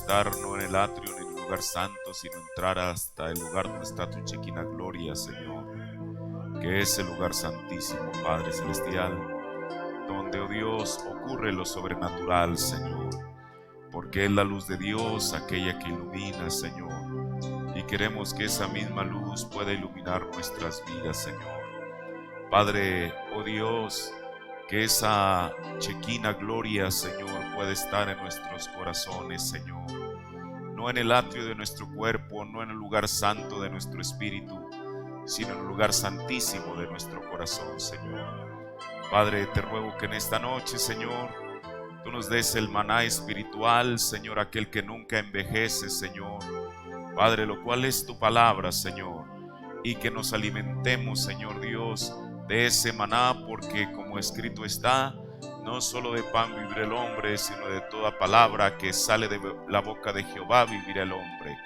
estar no en el atrio ni en el lugar santo, sino entrar hasta el lugar donde está tu Shekinah gloria, Señor, que es el lugar santísimo, Padre Celestial, donde, oh Dios, ocurre lo sobrenatural, Señor, porque es la luz de Dios aquella que ilumina, Señor, y queremos que esa misma luz pueda iluminar nuestras vidas, Señor. Padre, oh Dios, que esa Shekinah gloria, Señor, pueda estar en nuestros corazones, Señor, no en el atrio de nuestro cuerpo, no en el lugar santo de nuestro espíritu, sino en el lugar santísimo de nuestro corazón, Señor. Padre, te ruego que en esta noche, Señor, tú nos des el maná espiritual, Señor, aquel que nunca envejece, Señor. Padre, lo cual es tu palabra, Señor, y que nos alimentemos, Señor Dios, de ese maná, porque como escrito está, no solo de pan vivirá el hombre, sino de toda palabra que sale de la boca de Jehová vivirá el hombre.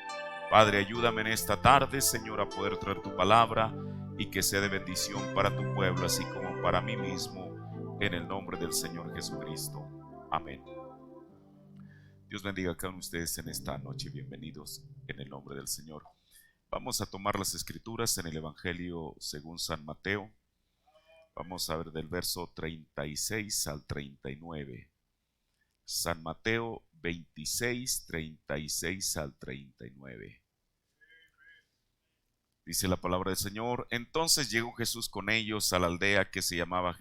Padre, ayúdame en esta tarde, Señor, a poder traer tu palabra y que sea de bendición para tu pueblo, así como para mí mismo, en el nombre del Señor Jesucristo. Amén. Dios bendiga a cada uno de ustedes en esta noche. Bienvenidos en el nombre del Señor. Vamos a tomar las escrituras en el Evangelio según San Mateo. Vamos a ver del verso 36 al 39. San Mateo 26, 36 al 39. Dice la palabra del Señor: Entonces llegó Jesús con ellos a la aldea que se llama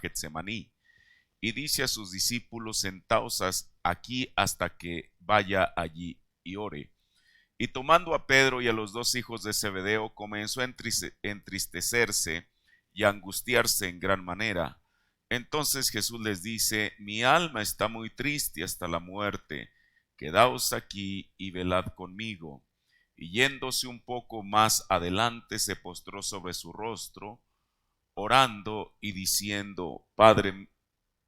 Getsemaní, y dice a sus discípulos: Sentaos aquí hasta que vaya allí y ore. Y tomando a Pedro y a los dos hijos de Zebedeo, comenzó a entristecerse y a angustiarse en gran manera. Entonces Jesús les dice: Mi alma está muy triste hasta la muerte, quedaos aquí y velad conmigo. Y yéndose un poco más adelante, se postró sobre su rostro, orando y diciendo: Padre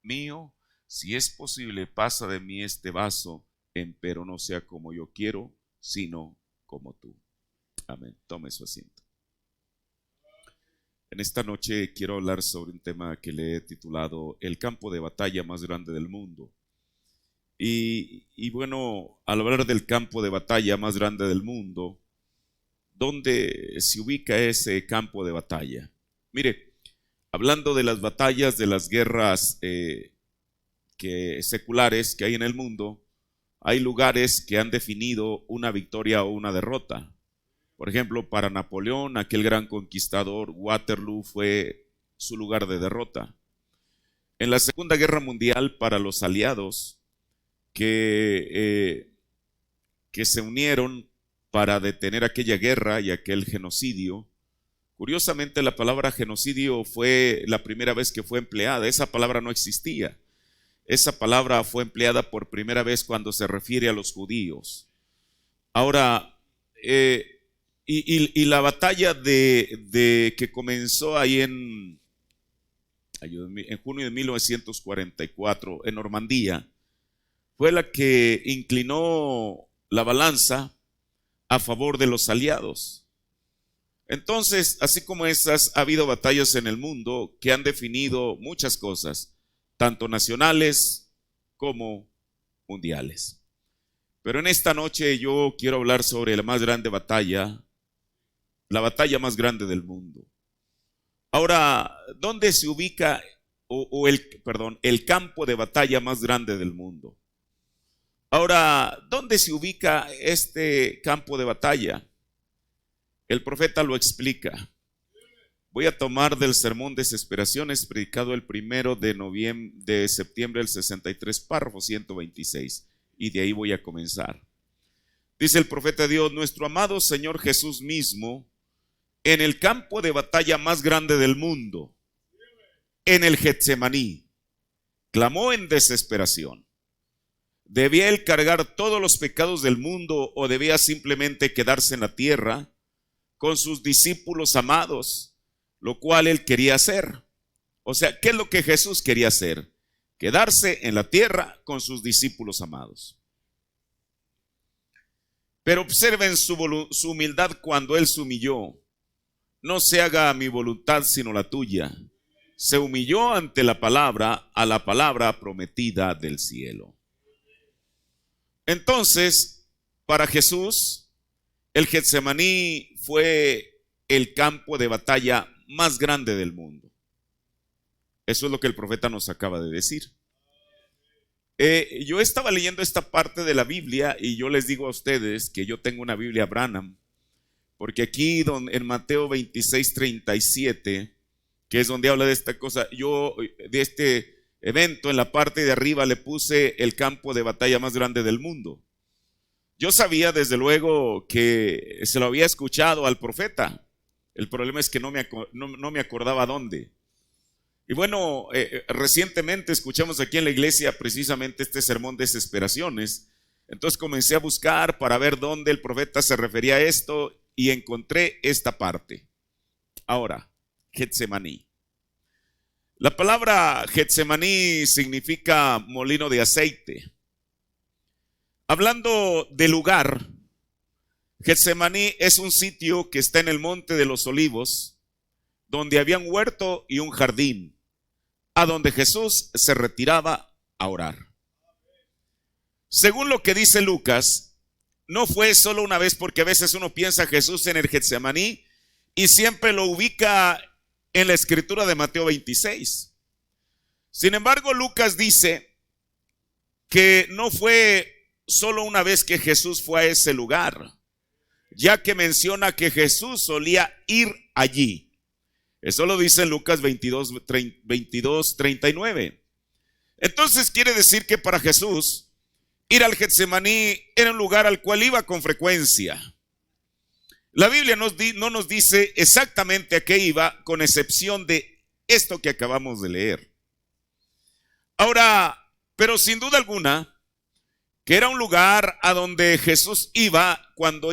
mío, si es posible, pasa de mí este vaso, empero no sea como yo quiero, sino como tú. Amén. Tome su asiento. En esta noche quiero hablar sobre un tema que le he titulado El campo de batalla más grande del mundo. Y bueno, al hablar del campo de batalla más grande del mundo, ¿dónde se ubica ese campo de batalla? Mire, hablando de las batallas, de las guerras seculares que hay en el mundo, hay lugares que han definido una victoria o una derrota. Por ejemplo, para Napoleón, aquel gran conquistador, Waterloo fue su lugar de derrota. En la Segunda Guerra Mundial, para los aliados que se unieron para detener aquella guerra y aquel genocidio, curiosamente la palabra genocidio fue la primera vez que fue empleada. Esa palabra no existía. Esa palabra fue empleada por primera vez cuando se refiere a los judíos. Ahora, y la batalla de que comenzó ahí en junio de 1944 en Normandía, fue la que inclinó la balanza a favor de los aliados. Entonces, así como esas, ha habido batallas en el mundo que han definido muchas cosas, tanto nacionales como mundiales. Pero en esta noche yo quiero hablar sobre la más grande batalla, la batalla más grande del mundo. Ahora, ¿dónde se ubica el campo de batalla más grande del mundo? Ahora, ¿dónde se ubica este campo de batalla? El profeta lo explica. Voy a tomar del sermón Desesperaciones, predicado el 1 de septiembre del 63, párrafo 126, y de ahí voy a comenzar. Dice el profeta de Dios: Nuestro amado Señor Jesús mismo, en el campo de batalla más grande del mundo, en el Getsemaní, clamó en desesperación. ¿Debía él cargar todos los pecados del mundo o debía simplemente quedarse en la tierra con sus discípulos amados, lo cual él quería hacer? O sea, ¿qué es lo que Jesús quería hacer? Quedarse en la tierra con sus discípulos amados. Pero observen su humildad cuando él se humilló. No se haga mi voluntad sino la tuya. Se humilló ante la palabra, a la palabra prometida del cielo. Entonces, para Jesús, el Getsemaní fue el campo de batalla más grande del mundo. Eso es lo que el profeta nos acaba de decir. Yo estaba leyendo esta parte de la Biblia y yo les digo a ustedes que yo tengo una Biblia Branham, porque aquí en Mateo 26:37, que es donde habla de esta cosa, yo de este evento en la parte de arriba le puse el campo de batalla más grande del mundo. Yo sabía desde luego que se lo había escuchado al profeta. El problema es que no me acordaba dónde. Y bueno, recientemente escuchamos aquí en la iglesia precisamente este sermón de desesperaciones. Entonces comencé a buscar para ver dónde el profeta se refería a esto y encontré esta parte. Ahora, Getsemaní. La palabra Getsemaní significa molino de aceite. Hablando de lugar, Getsemaní es un sitio que está en el monte de los Olivos, donde había un huerto y un jardín, a donde Jesús se retiraba a orar. Según lo que dice Lucas, no fue solo una vez, porque a veces uno piensa Jesús en el Getsemaní y siempre lo ubica en la escritura de Mateo 26. Sin embargo, Lucas dice que no fue solo una vez que Jesús fue a ese lugar, ya que menciona que Jesús solía ir allí. Eso lo dice en Lucas 22:39. Entonces quiere decir que para Jesús ir al Getsemaní era un lugar al cual iba con frecuencia. La Biblia no nos dice exactamente a qué iba, con excepción de esto que acabamos de leer. Ahora, pero sin duda alguna, que era un lugar a donde Jesús iba cuando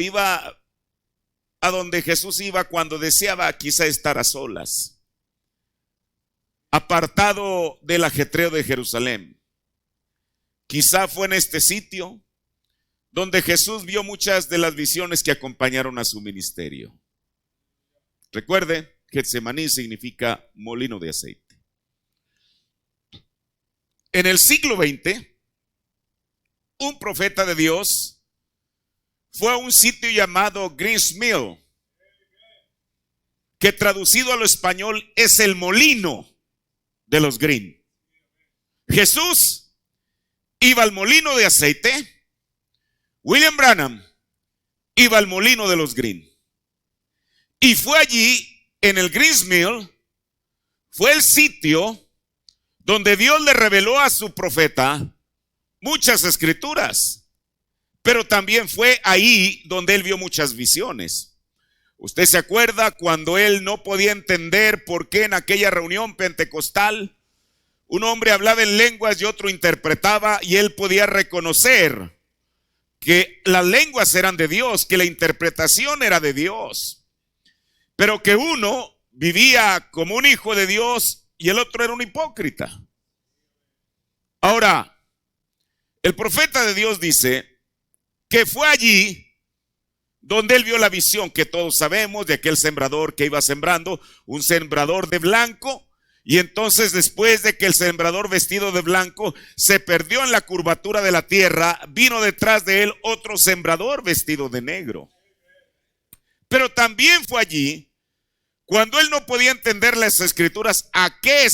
deseaba quizá estar a solas, apartado del ajetreo de Jerusalén. Quizá fue en este sitio donde Jesús vio muchas de las visiones que acompañaron a su ministerio. Recuerde, Getsemaní significa molino de aceite. En el siglo XX, un profeta de Dios fue a un sitio llamado Green's Mill, que traducido a lo español es el molino de los Green. Jesús iba al molino de aceite, William Branham iba al molino de los Green. Y fue allí, en el Green's Mill, fue el sitio donde Dios le reveló a su profeta muchas escrituras, pero también fue ahí donde él vio muchas visiones. Usted se acuerda cuando él no podía entender por qué en aquella reunión pentecostal un hombre hablaba en lenguas y otro interpretaba, y él podía reconocer que las lenguas eran de Dios, que la interpretación era de Dios, pero que uno vivía como un hijo de Dios y el otro era un hipócrita. Ahora, el profeta de Dios dice que fue allí donde él vio la visión que todos sabemos de aquel sembrador que iba sembrando, un sembrador de blanco, y entonces después de que el sembrador vestido de blanco se perdió en la curvatura de la tierra, vino detrás de él otro sembrador vestido de negro. Pero también fue allí cuando él no podía entender las escrituras a qué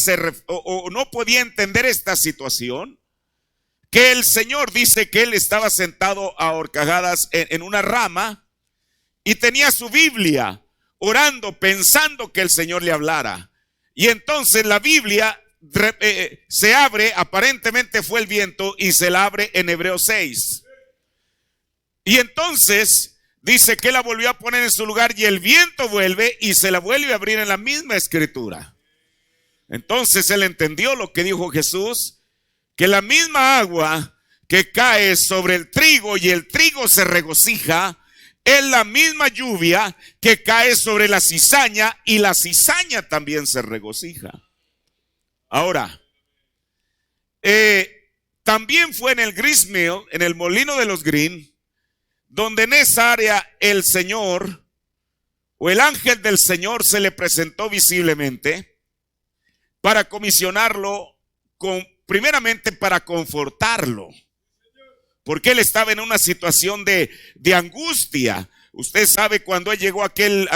o no podía entender esta situación, que el Señor dice que él estaba sentado a horcajadas en una rama y tenía su Biblia orando, pensando que el Señor le hablara. Y entonces la Biblia se abre, aparentemente fue el viento, y se la abre en Hebreos 6. Y entonces dice que la volvió a poner en su lugar y el viento vuelve y se la vuelve a abrir en la misma escritura. Entonces él entendió lo que dijo Jesús, que la misma agua que cae sobre el trigo y el trigo se regocija, es la misma lluvia que cae sobre la cizaña y la cizaña también se regocija. Ahora, también fue en el Green's Mill, en el molino de los Green, donde en esa área el Señor o el ángel del Señor se le presentó visiblemente para comisionarlo, primeramente para confortarlo, porque él estaba en una situación de angustia. Usted sabe cuando él llegó aquel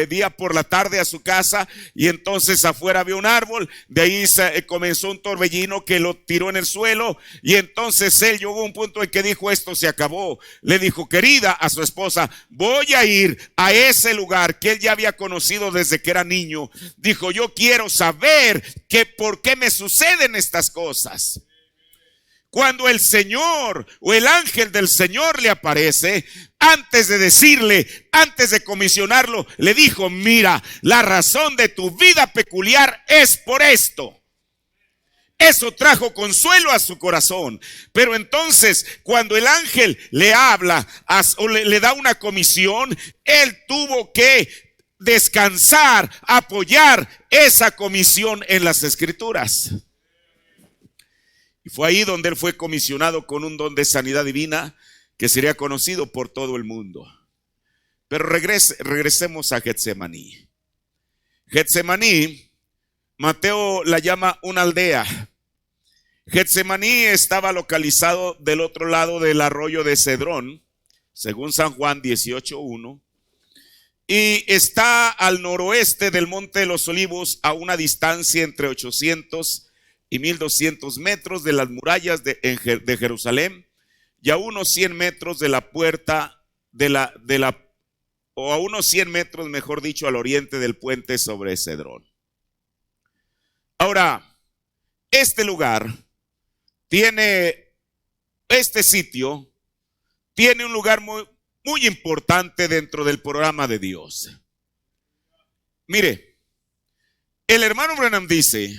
día por la tarde a su casa y entonces afuera había un árbol, de ahí comenzó un torbellino que lo tiró en el suelo y entonces él llegó a un punto en que dijo: esto se acabó. Le dijo, querida, a su esposa, voy a ir a ese lugar que él ya había conocido desde que era niño. Dijo, yo quiero saber por qué me suceden estas cosas. Cuando el Señor o el ángel del Señor le aparece, antes de decirle, antes de comisionarlo, le dijo: mira, la razón de tu vida peculiar es por esto. Eso trajo consuelo a su corazón. Pero entonces, cuando el ángel le habla o le da una comisión, él tuvo que descansar, apoyar esa comisión en las Escrituras. Y fue ahí donde él fue comisionado con un don de sanidad divina que sería conocido por todo el mundo. Pero regresemos a Getsemaní. Getsemaní, Mateo la llama una aldea. Getsemaní estaba localizado del otro lado del arroyo de Cedrón, según San Juan 18:1, y está al noroeste del Monte de los Olivos, a una distancia entre 800 y 1200 metros de las murallas de Jerusalén, y a unos 100 metros de la puerta o a unos 100 metros, mejor dicho, al oriente del puente sobre Cedrón. Ahora, este sitio tiene un lugar muy, muy importante dentro del programa de Dios. Mire, el hermano Branham dice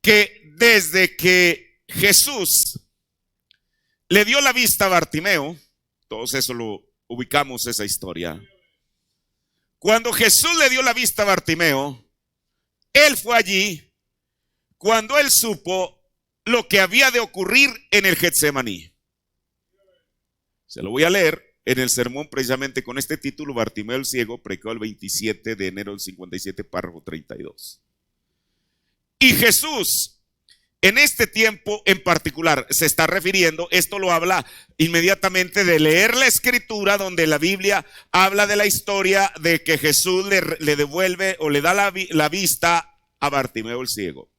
que desde que Jesús le dio la vista a Bartimeo, todos eso lo ubicamos, esa historia. Cuando Jesús le dio la vista a Bartimeo, él fue allí cuando él supo lo que había de ocurrir en el Getsemaní. Se lo voy a leer en el sermón precisamente con este título: Bartimeo el ciego, predicado el 27 de enero del 57, párrafo 32. Y Jesús, en este tiempo en particular, se está refiriendo, esto lo habla inmediatamente de leer la escritura, donde la Biblia habla de la historia de que Jesús le devuelve o le da la vista a Bartimeo el ciego.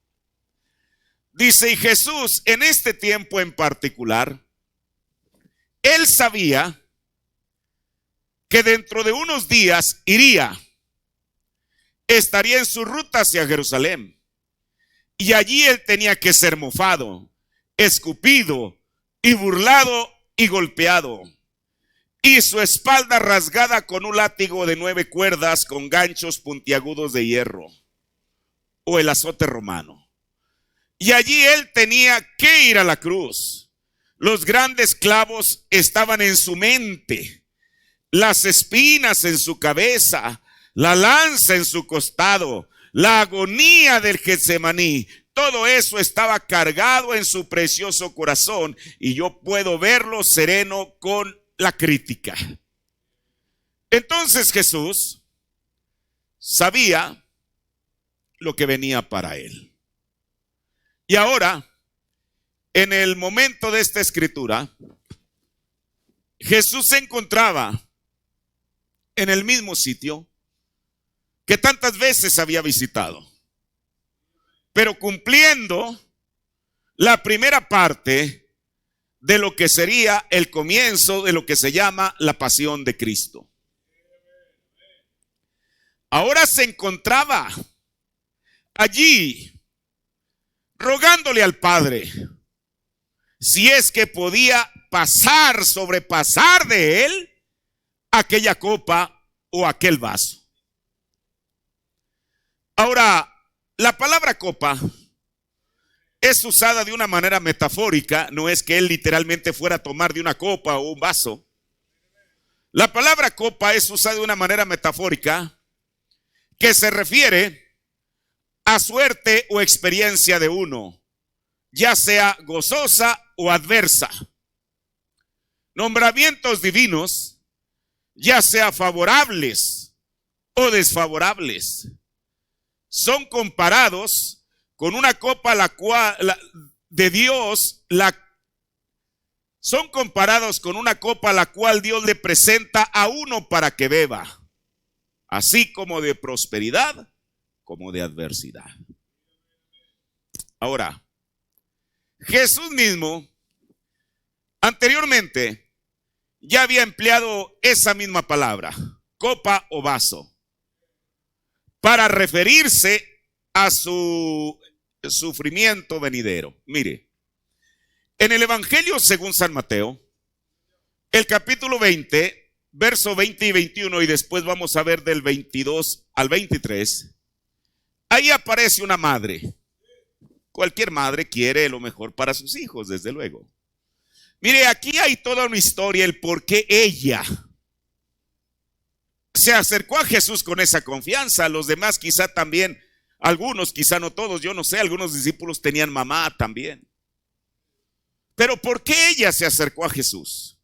Dice, y Jesús en este tiempo en particular, él sabía que dentro de unos días estaría en su ruta hacia Jerusalén. Y allí él tenía que ser mofado, escupido y burlado y golpeado, y su espalda rasgada con un látigo de 9 cuerdas con ganchos puntiagudos de hierro, o el azote romano. Y allí él tenía que ir a la cruz. Los grandes clavos estaban en su mente, las espinas en su cabeza, la lanza en su costado, la agonía del Getsemaní, todo eso estaba cargado en su precioso corazón, y yo puedo verlo sereno con la crítica. Entonces Jesús sabía lo que venía para él. Y ahora, en el momento de esta escritura, Jesús se encontraba en el mismo sitio que tantas veces había visitado, pero cumpliendo la primera parte de lo que sería el comienzo de lo que se llama la pasión de Cristo. Ahora se encontraba allí rogándole al Padre si es que podía sobrepasar de él aquella copa o aquel vaso. Ahora, la palabra copa es usada de una manera metafórica, no es que él literalmente fuera a tomar de una copa o un vaso. La palabra copa es usada de una manera metafórica que se refiere a suerte o experiencia de uno, ya sea gozosa o adversa. Nombramientos divinos, ya sea favorables o desfavorables, son comparados con una copa de Dios, la son comparados con una copa a la cual Dios le presenta a uno para que beba, así como de prosperidad como de adversidad. Ahora, Jesús mismo anteriormente ya había empleado esa misma palabra, copa o vaso, para referirse a su sufrimiento venidero. Mire, en el Evangelio según San Mateo, el capítulo 20, verso 20 y 21, y después vamos a ver del 22 al 23, ahí aparece una madre. Cualquier madre quiere lo mejor para sus hijos, desde luego. Mire, aquí hay toda una historia, el por qué ella se acercó a Jesús con esa confianza. Los demás quizá también, algunos, quizá no todos, yo no sé, algunos discípulos tenían mamá también. Pero ¿por qué ella se acercó a Jesús?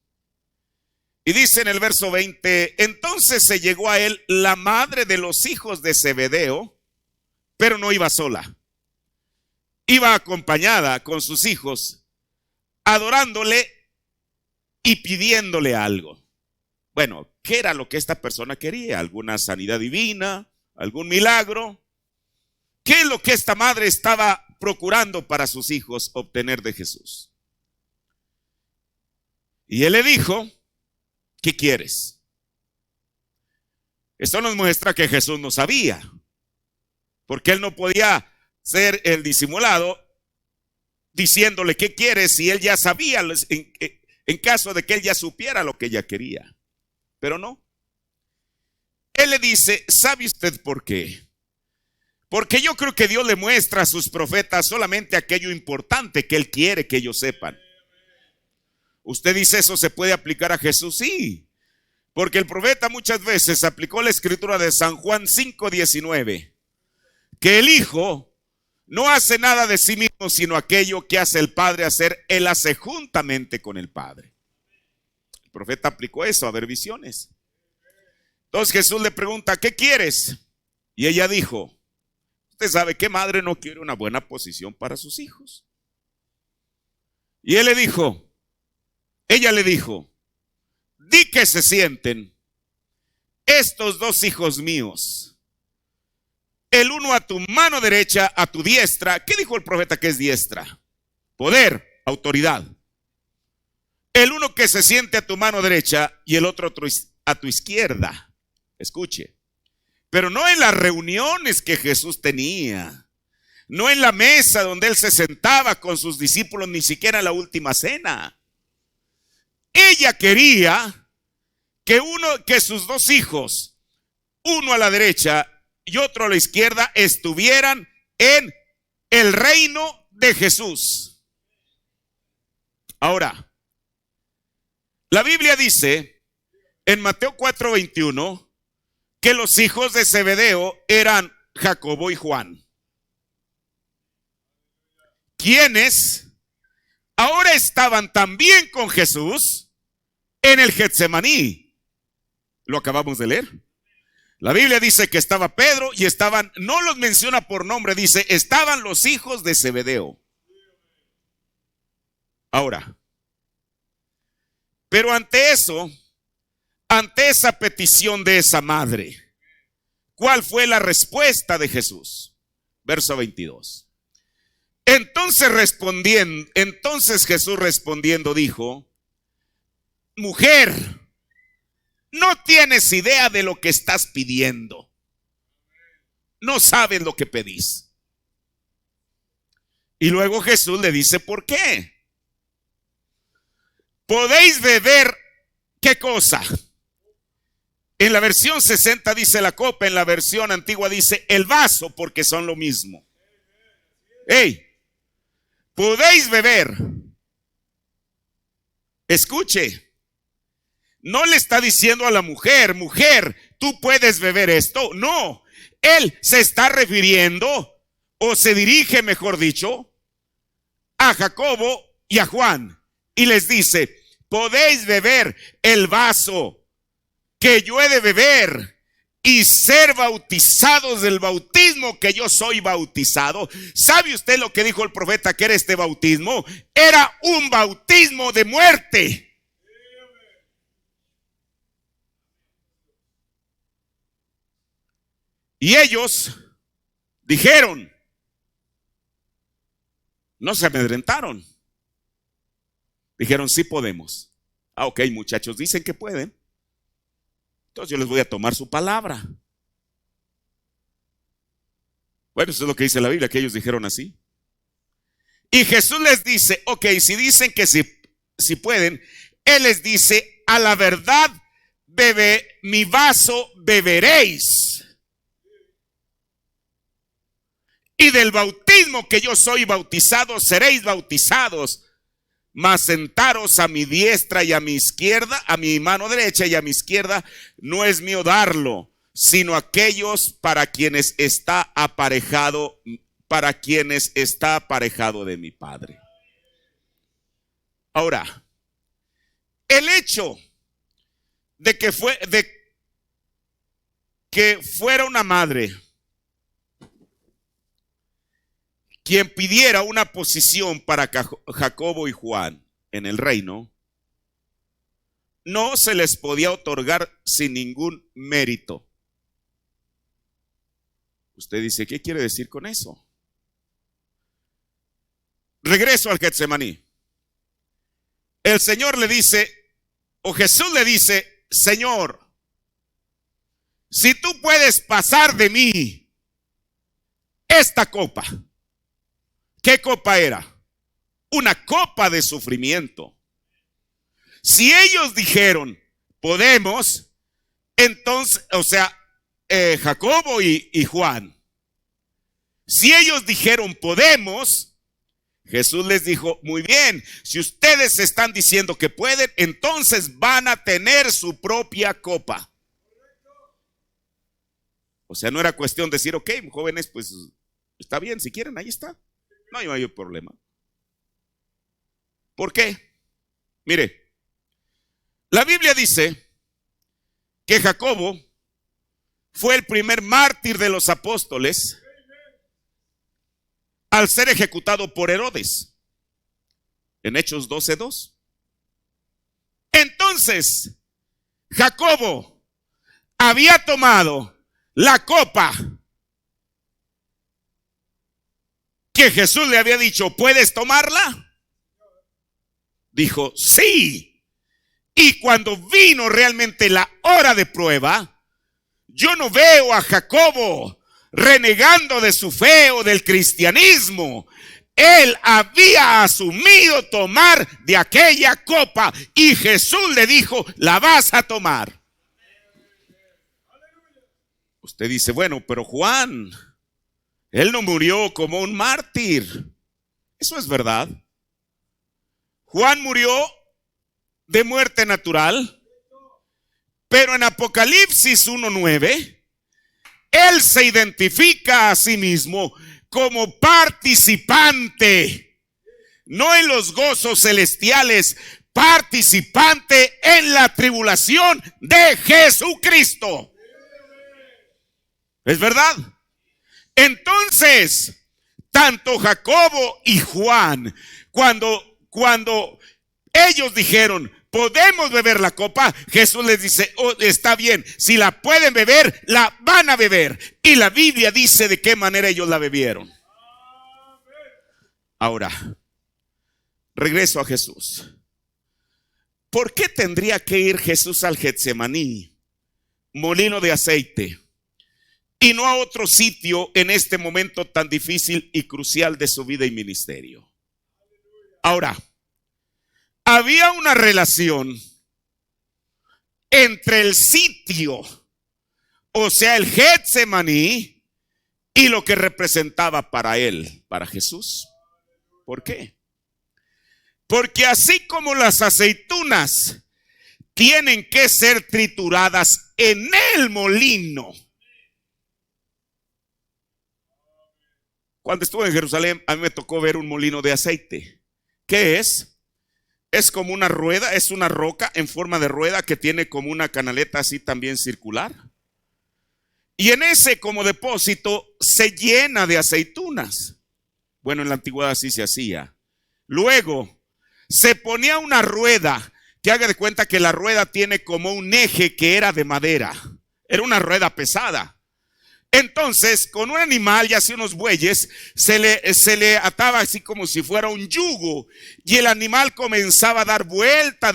Y dice en el verso 20, entonces se llegó a él la madre de los hijos de Zebedeo, pero no iba sola. Iba acompañada con sus hijos, adorándole y pidiéndole algo. Bueno, ¿qué era lo que esta persona quería? ¿Alguna sanidad divina? ¿Algún milagro? ¿Qué es lo que esta madre estaba procurando para sus hijos obtener de Jesús? Y él le dijo, ¿qué quieres? Esto nos muestra que Jesús no sabía, porque él no podía ser el disimulado diciéndole qué quieres si él ya sabía, en caso de que él ya supiera lo que ella quería. Pero no. Él le dice, ¿sabe usted por qué? Porque yo creo que Dios le muestra a sus profetas solamente aquello importante que él quiere que ellos sepan. Usted dice, ¿eso se puede aplicar a Jesús? Sí, porque el profeta muchas veces aplicó la escritura de San Juan 5:19, que el Hijo no hace nada de sí mismo, sino aquello que hace el Padre hacer, él hace juntamente con el Padre. El profeta aplicó eso a ver visiones. Entonces Jesús le pregunta, ¿qué quieres? Y ella dijo, usted sabe qué madre no quiere una buena posición para sus hijos. Y ella le dijo, di que se sienten estos dos hijos míos, el uno a tu mano derecha, a tu diestra. ¿Qué dijo el profeta que es diestra? Poder, autoridad. El uno que se siente a tu mano derecha y el otro a tu izquierda. Escuche, pero no en las reuniones que Jesús tenía, no en la mesa donde él se sentaba con sus discípulos, ni siquiera en la última cena. Ella quería que sus dos hijos, uno a la derecha y otro a la izquierda, estuvieran en el reino de Jesús. Ahora, la Biblia dice en Mateo 4:21 que los hijos de Zebedeo eran Jacobo y Juan, quienes ahora estaban también con Jesús en el Getsemaní. Lo acabamos de leer. La Biblia dice que estaba Pedro y estaban, no los menciona por nombre, dice, estaban los hijos de Zebedeo. Ahora, pero ante eso, ante esa petición de esa madre, ¿cuál fue la respuesta de Jesús? Verso 22. Entonces Jesús respondiendo dijo, mujer, no tienes idea de lo que estás pidiendo. No sabes lo que pedís. Y luego Jesús le dice, ¿por qué? Podéis beber, ¿qué cosa? En la versión 60 dice la copa, en la versión antigua dice el vaso, porque son lo mismo. Hey, podéis beber. Escuche. No le está diciendo a la mujer, mujer, tú puedes beber esto. No, él se está refiriendo, o se dirige, mejor dicho, a Jacobo y a Juan. Y les dice, podéis beber el vaso que yo he de beber, y ser bautizados del bautismo que yo soy bautizado. ¿Sabe usted lo que dijo el profeta que era este bautismo? Era un bautismo de muerte. Y ellos dijeron, no se amedrentaron. Dijeron, sí podemos. Ok, muchachos, dicen que pueden. Entonces yo les voy a tomar su palabra. Bueno, eso es lo que dice la Biblia, que ellos dijeron así. Y Jesús les dice, ok, si dicen que si pueden, Él les dice, a la verdad, mi vaso beberéis. Y del bautismo que yo soy bautizado, seréis bautizados. Mas sentaros a mi diestra y a mi izquierda, a mi mano derecha y a mi izquierda, no es mío darlo, sino aquellos para quienes está aparejado de mi Padre. Ahora, el hecho de que fuera una madre quien pidiera una posición para Jacobo y Juan en el reino, no se les podía otorgar sin ningún mérito. Usted dice, ¿qué quiere decir con eso? Regreso al Getsemaní. El Señor le dice, o Jesús le dice, Señor, si tú puedes pasar de mí esta copa. ¿Qué copa era? Una copa de sufrimiento. Si ellos dijeron, podemos, entonces, Jacobo y Juan, si ellos dijeron, podemos, Jesús les dijo, muy bien, si ustedes están diciendo que pueden, entonces van a tener su propia copa. O sea, no era cuestión de decir, ok, jóvenes, pues está bien, si quieren, ahí está. No hay mayor problema. ¿Por qué? Mire, la Biblia dice que Jacobo fue el primer mártir de los apóstoles al ser ejecutado por Herodes en Hechos 12:2. Entonces, Jacobo había tomado la copa que Jesús le había dicho, ¿puedes tomarla? Dijo, sí. Y cuando vino realmente la hora de prueba, yo no veo a Jacobo renegando de su fe o del cristianismo. Él había asumido tomar de aquella copa y Jesús le dijo, la vas a tomar. Usted dice, bueno, pero Juan, él no murió como un mártir. Eso es verdad. Juan murió de muerte natural, pero en Apocalipsis 1:9, él se identifica a sí mismo como participante, no en los gozos celestiales, participante en la tribulación de Jesucristo. ¿Es verdad? Entonces, tanto Jacobo y Juan, cuando ellos dijeron, ¿podemos beber la copa? Jesús les dice, oh, está bien, si la pueden beber, la van a beber. Y la Biblia dice de qué manera ellos la bebieron. Ahora, regreso a Jesús. ¿Por qué tendría que ir Jesús al Getsemaní, molino de aceite, y no a otro sitio en este momento tan difícil y crucial de su vida y ministerio? Ahora, había una relación entre el sitio, o sea, el Getsemaní, y lo que representaba para él, para Jesús. ¿Por qué? Porque así como las aceitunas tienen que ser trituradas en el molino. Cuando estuve en Jerusalén, a mí me tocó ver un molino de aceite. ¿Qué es? Es como una rueda, es una roca en forma de rueda que tiene como una canaleta así también circular. Y en ese como depósito se llena de aceitunas. Bueno, en la antigüedad así se hacía. Luego se ponía una rueda, que haga de cuenta que la rueda tiene como un eje que era de madera. Era una rueda pesada. Entonces, con un animal, ya sea unos bueyes, se le ataba así como si fuera un yugo, y el animal comenzaba a dar vuelta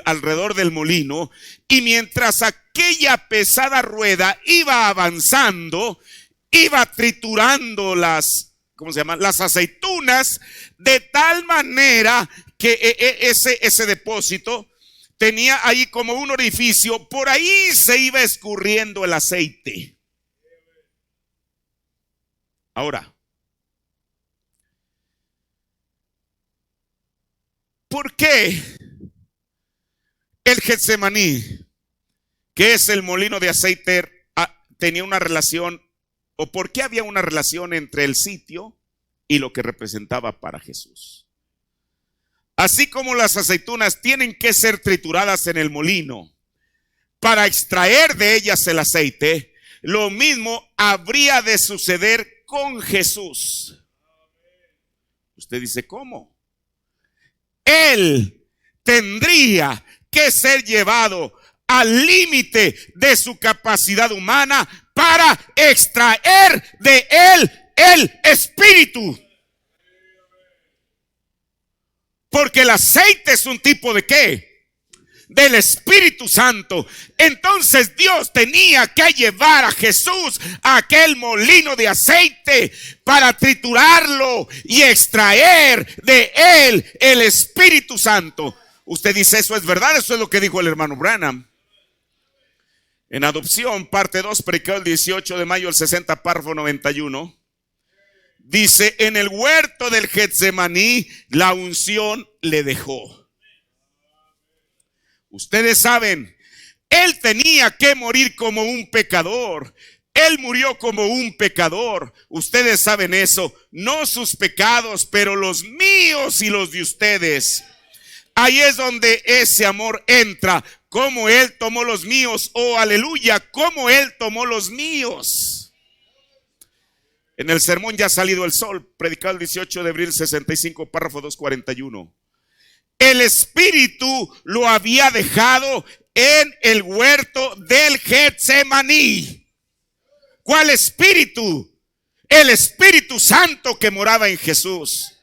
alrededor del molino, y mientras aquella pesada rueda iba avanzando, iba triturando las aceitunas, de tal manera que ese depósito tenía ahí como un orificio, por ahí se iba escurriendo el aceite. Ahora, ¿por qué el Getsemaní, que es el molino de aceite, tenía una relación, o por qué había una relación entre el sitio y lo que representaba para Jesús? Así como las aceitunas tienen que ser trituradas en el molino para extraer de ellas el aceite, lo mismo habría de suceder con Jesús. Usted dice, ¿cómo? Él tendría que ser llevado al límite de su capacidad humana para extraer de él el espíritu. Porque el aceite es un tipo de ¿qué? Del Espíritu Santo. Entonces Dios tenía que llevar a Jesús a aquel molino de aceite para triturarlo y extraer de él el Espíritu Santo. Usted dice, ¿eso es verdad? Eso es lo que dijo el hermano Branham. En Adopción, parte 2, predicado el 18 de mayo del 60, párrafo 91. Dice, en el huerto del Getsemaní la unción le dejó. Ustedes saben, él tenía que morir como un pecador. Él murió como un pecador. Ustedes saben eso. No sus pecados, pero los míos y los de ustedes. Ahí es donde ese amor entra. Como él tomó los míos. Oh, aleluya, como él tomó los míos. En el sermón Ya ha salido el sol, predicado el 18 de abril 65, párrafo 241. El Espíritu lo había dejado en el huerto del Getsemaní. ¿Cuál Espíritu? El Espíritu Santo que moraba en Jesús.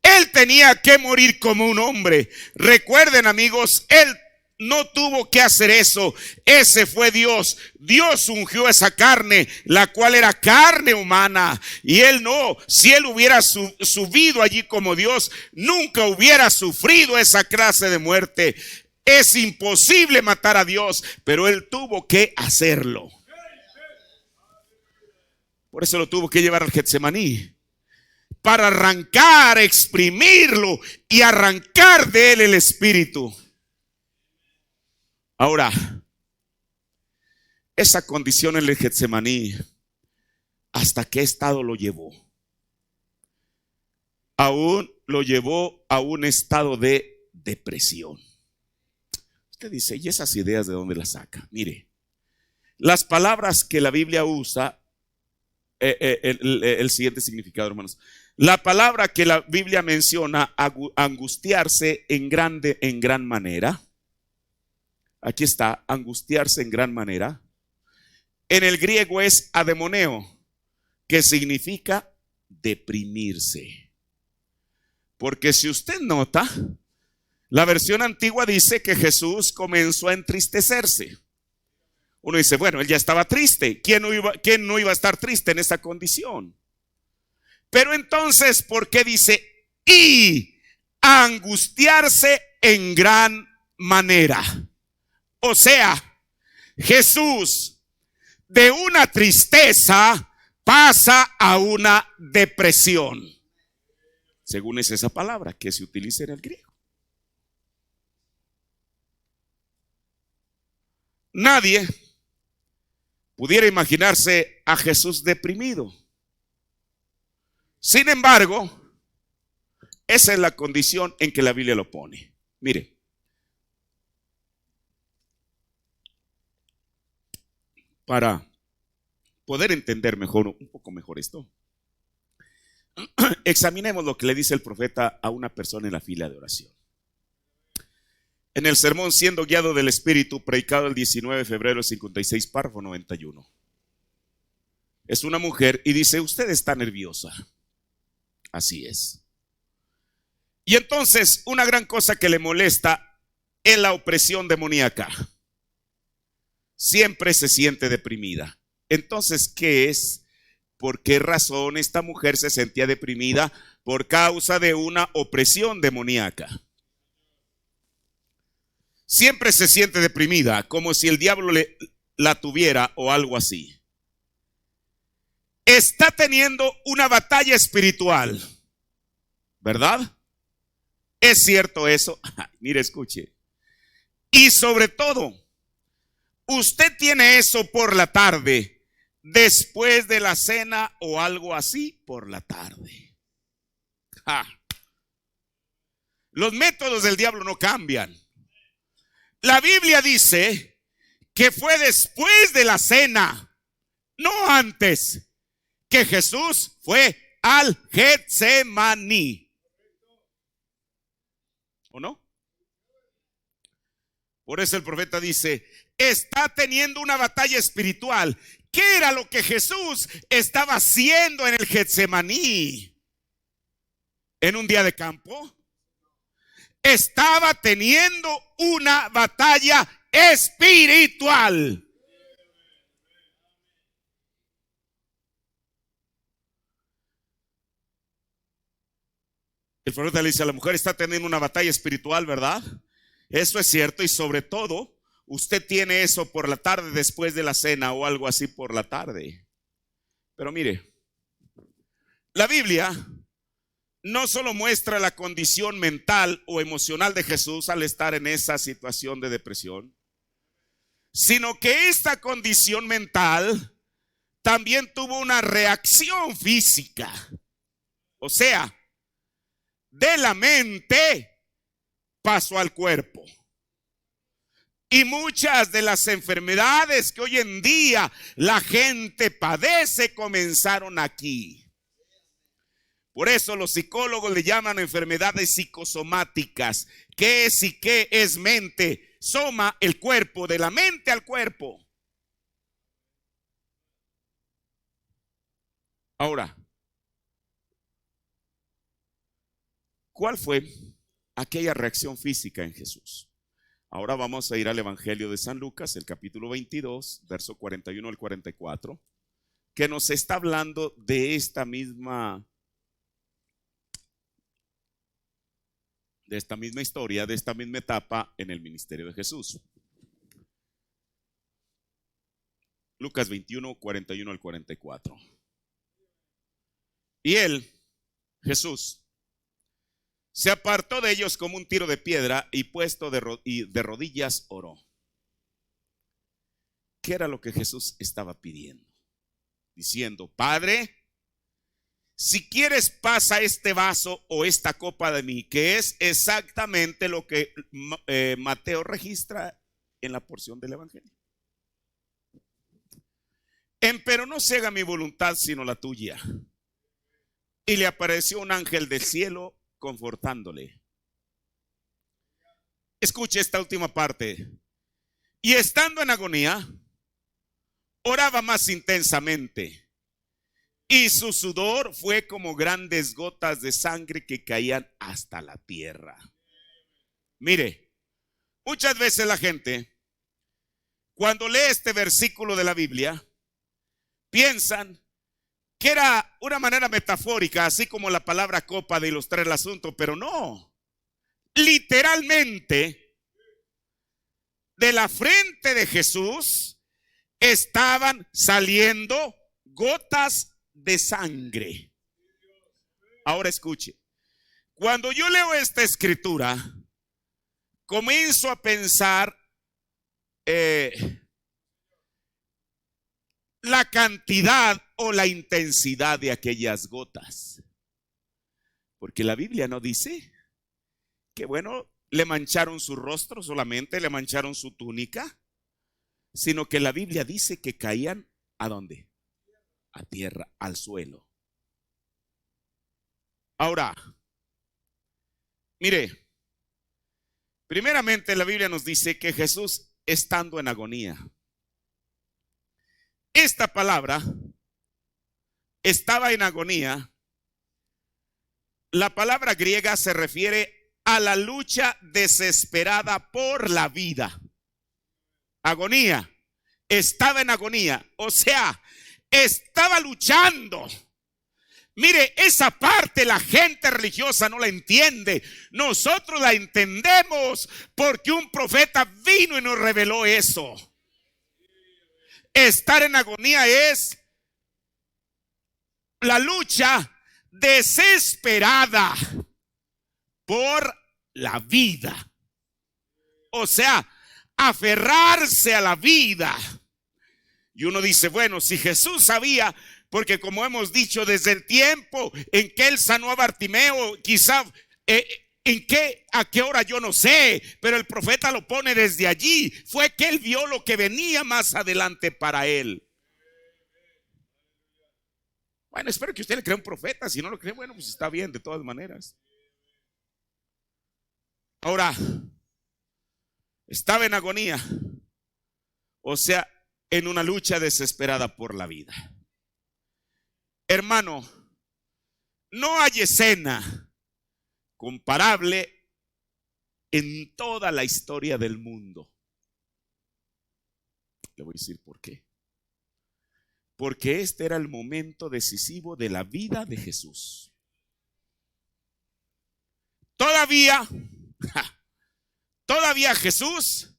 Él tenía que morir como un hombre. Recuerden, amigos, él no tuvo que hacer eso. Ese fue Dios. Dios ungió esa carne, la cual era carne humana. Y él no, si él hubiera subido allí como Dios, nunca hubiera sufrido esa clase de muerte. Es imposible matar a Dios, pero él tuvo que hacerlo. Por eso lo tuvo que llevar al Getsemaní, para arrancar, exprimirlo y arrancar de él el espíritu. Ahora, esa condición en el Getsemaní, ¿hasta qué estado lo llevó? Aún lo llevó a un estado de depresión. Usted dice, ¿y esas ideas de dónde las saca? Mire, las palabras que la Biblia usa, el siguiente significado, hermanos. La palabra que la Biblia menciona, angustiarse en gran manera. Aquí está, angustiarse en gran manera. En el griego es ademoneo, que significa deprimirse. Porque si usted nota, la versión antigua dice que Jesús comenzó a entristecerse. Uno dice, bueno, él ya estaba triste. ¿Quién no iba a estar triste en esa condición? Pero entonces, ¿por qué dice y angustiarse en gran manera? O sea, Jesús de una tristeza pasa a una depresión, según es esa palabra que se utiliza en el griego. Nadie pudiera imaginarse a Jesús deprimido. Sin embargo, esa es la condición en que la Biblia lo pone. Mire, para poder entender un poco mejor esto, examinemos lo que le dice el profeta a una persona en la fila de oración. En el sermón Siendo guiado del Espíritu, predicado el 19 de febrero del 56, párrafo 91. Es una mujer y dice: usted está nerviosa. Así es. Y entonces una gran cosa que le molesta es la opresión demoníaca. Siempre se siente deprimida. Entonces, ¿qué es? ¿Por qué razón esta mujer se sentía deprimida? Por causa de una opresión demoníaca. Siempre se siente deprimida, como si el diablo la tuviera o algo así. Está teniendo una batalla espiritual, ¿verdad? ¿Es cierto eso? Mire, escuche. Y sobre todo, usted tiene eso por la tarde, después de la cena o algo así por la tarde. Los métodos del diablo no cambian. La Biblia dice que fue después de la cena, no antes, que Jesús fue al Getsemaní. ¿O no? Por eso el profeta dice: está teniendo una batalla espiritual. ¿Qué era lo que Jesús estaba haciendo en el Getsemaní? ¿En un día de campo? Estaba teniendo una batalla espiritual. El profeta le dice a la mujer: está teniendo una batalla espiritual, ¿verdad? Eso es cierto, y sobre todo, usted tiene eso por la tarde después de la cena o algo así por la tarde. Pero mire, la Biblia no solo muestra la condición mental o emocional de Jesús al estar en esa situación de depresión, sino que esta condición mental también tuvo una reacción física. O sea, de la mente pasó al cuerpo. Y muchas de las enfermedades que hoy en día la gente padece comenzaron aquí. Por eso los psicólogos le llaman enfermedades psicosomáticas. ¿Qué es y qué es mente? Soma, el cuerpo, de la mente al cuerpo. Ahora, ¿cuál fue aquella reacción física en Jesús? Ahora vamos a ir al Evangelio de San Lucas, el capítulo 22, verso 41 al 44, que nos está hablando de esta misma historia, de esta misma etapa en el ministerio de Jesús. Lucas 21, 41 al 44. Y él, Jesús, se apartó de ellos como un tiro de piedra y puesto de rodillas oró. ¿Qué era lo que Jesús estaba pidiendo? Diciendo: Padre, si quieres, pasa este vaso o esta copa de mí, que es exactamente lo que Mateo registra en la porción del Evangelio. Pero no se haga mi voluntad sino la tuya. Y le apareció un ángel del cielo confortándole. Escuche esta última parte. Y estando en agonía, oraba más intensamente. Y su sudor fue como grandes gotas de sangre que caían hasta la tierra. Mire, muchas veces la gente, cuando lee este versículo de la Biblia, piensan que era una manera metafórica, así como la palabra copa, de ilustrar el asunto, pero no. Literalmente, de la frente de Jesús estaban saliendo gotas de sangre. Ahora escuche, cuando yo leo esta escritura, comienzo a pensar la cantidad o la intensidad de aquellas gotas, porque la Biblia no dice que, bueno, le mancharon su rostro solamente, le mancharon su túnica, sino que la Biblia dice que caían ¿a dónde? A tierra, al suelo. Ahora, mire, primeramente la Biblia nos dice que Jesús estando en agonía. Esta palabra, estaba en agonía, la palabra griega se refiere a la lucha desesperada por la vida. Agonía, estaba en agonía, o sea, estaba luchando. Mire, esa parte la gente religiosa no la entiende. Nosotros la entendemos porque un profeta vino y nos reveló eso. Estar en agonía es la lucha desesperada por la vida. O sea, aferrarse a la vida. Y uno dice, bueno, si Jesús sabía, porque como hemos dicho, desde el tiempo en que él sanó a Bartimeo, quizá a qué hora yo no sé, pero el profeta lo pone desde allí. Fue que él vio lo que venía más adelante para él. Bueno, espero que usted le crea un profeta. Si no lo cree, bueno, pues está bien de todas maneras. Ahora, estaba en agonía, o sea, en una lucha desesperada por la vida. Hermano, no hay escena comparable en toda la historia del mundo. Le voy a decir por qué. Porque este era el momento decisivo de la vida de Jesús. Todavía Jesús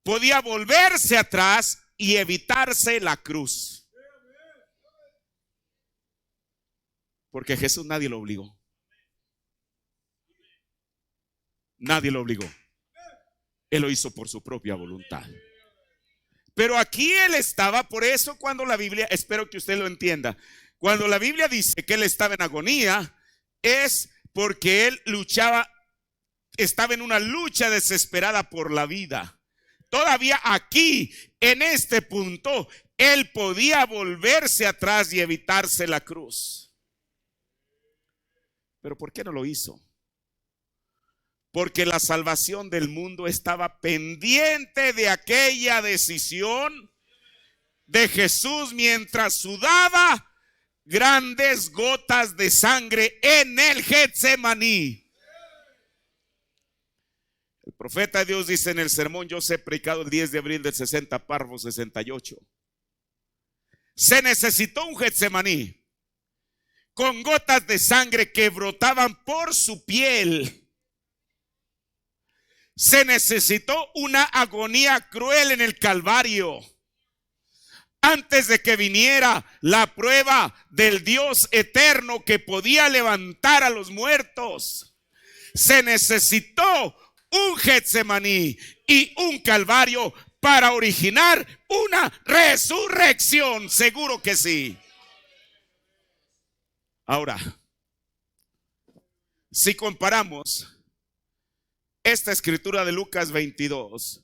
podía volverse atrás y evitarse la cruz. Porque Jesús nadie lo obligó. Nadie lo obligó. Él lo hizo por su propia voluntad. Pero aquí él estaba, por eso cuando la Biblia, espero que usted lo entienda, cuando la Biblia dice que él estaba en agonía, es porque él luchaba, estaba en una lucha desesperada por la vida. Todavía aquí, en este punto, él podía volverse atrás y evitarse la cruz. Pero ¿por qué no lo hizo? Porque la salvación del mundo estaba pendiente de aquella decisión de Jesús mientras sudaba grandes gotas de sangre en el Getsemaní. El profeta de Dios dice en el sermón, yo sé, predicado el 10 de abril del 60, párrafo 68. Se necesitó un Getsemaní con gotas de sangre que brotaban por su piel. Se necesitó una agonía cruel en el Calvario antes de que viniera la prueba del Dios eterno que podía levantar a los muertos. Se necesitó un Getsemaní y un Calvario para originar una resurrección. Seguro que sí. Ahora, si comparamos esta escritura de Lucas 22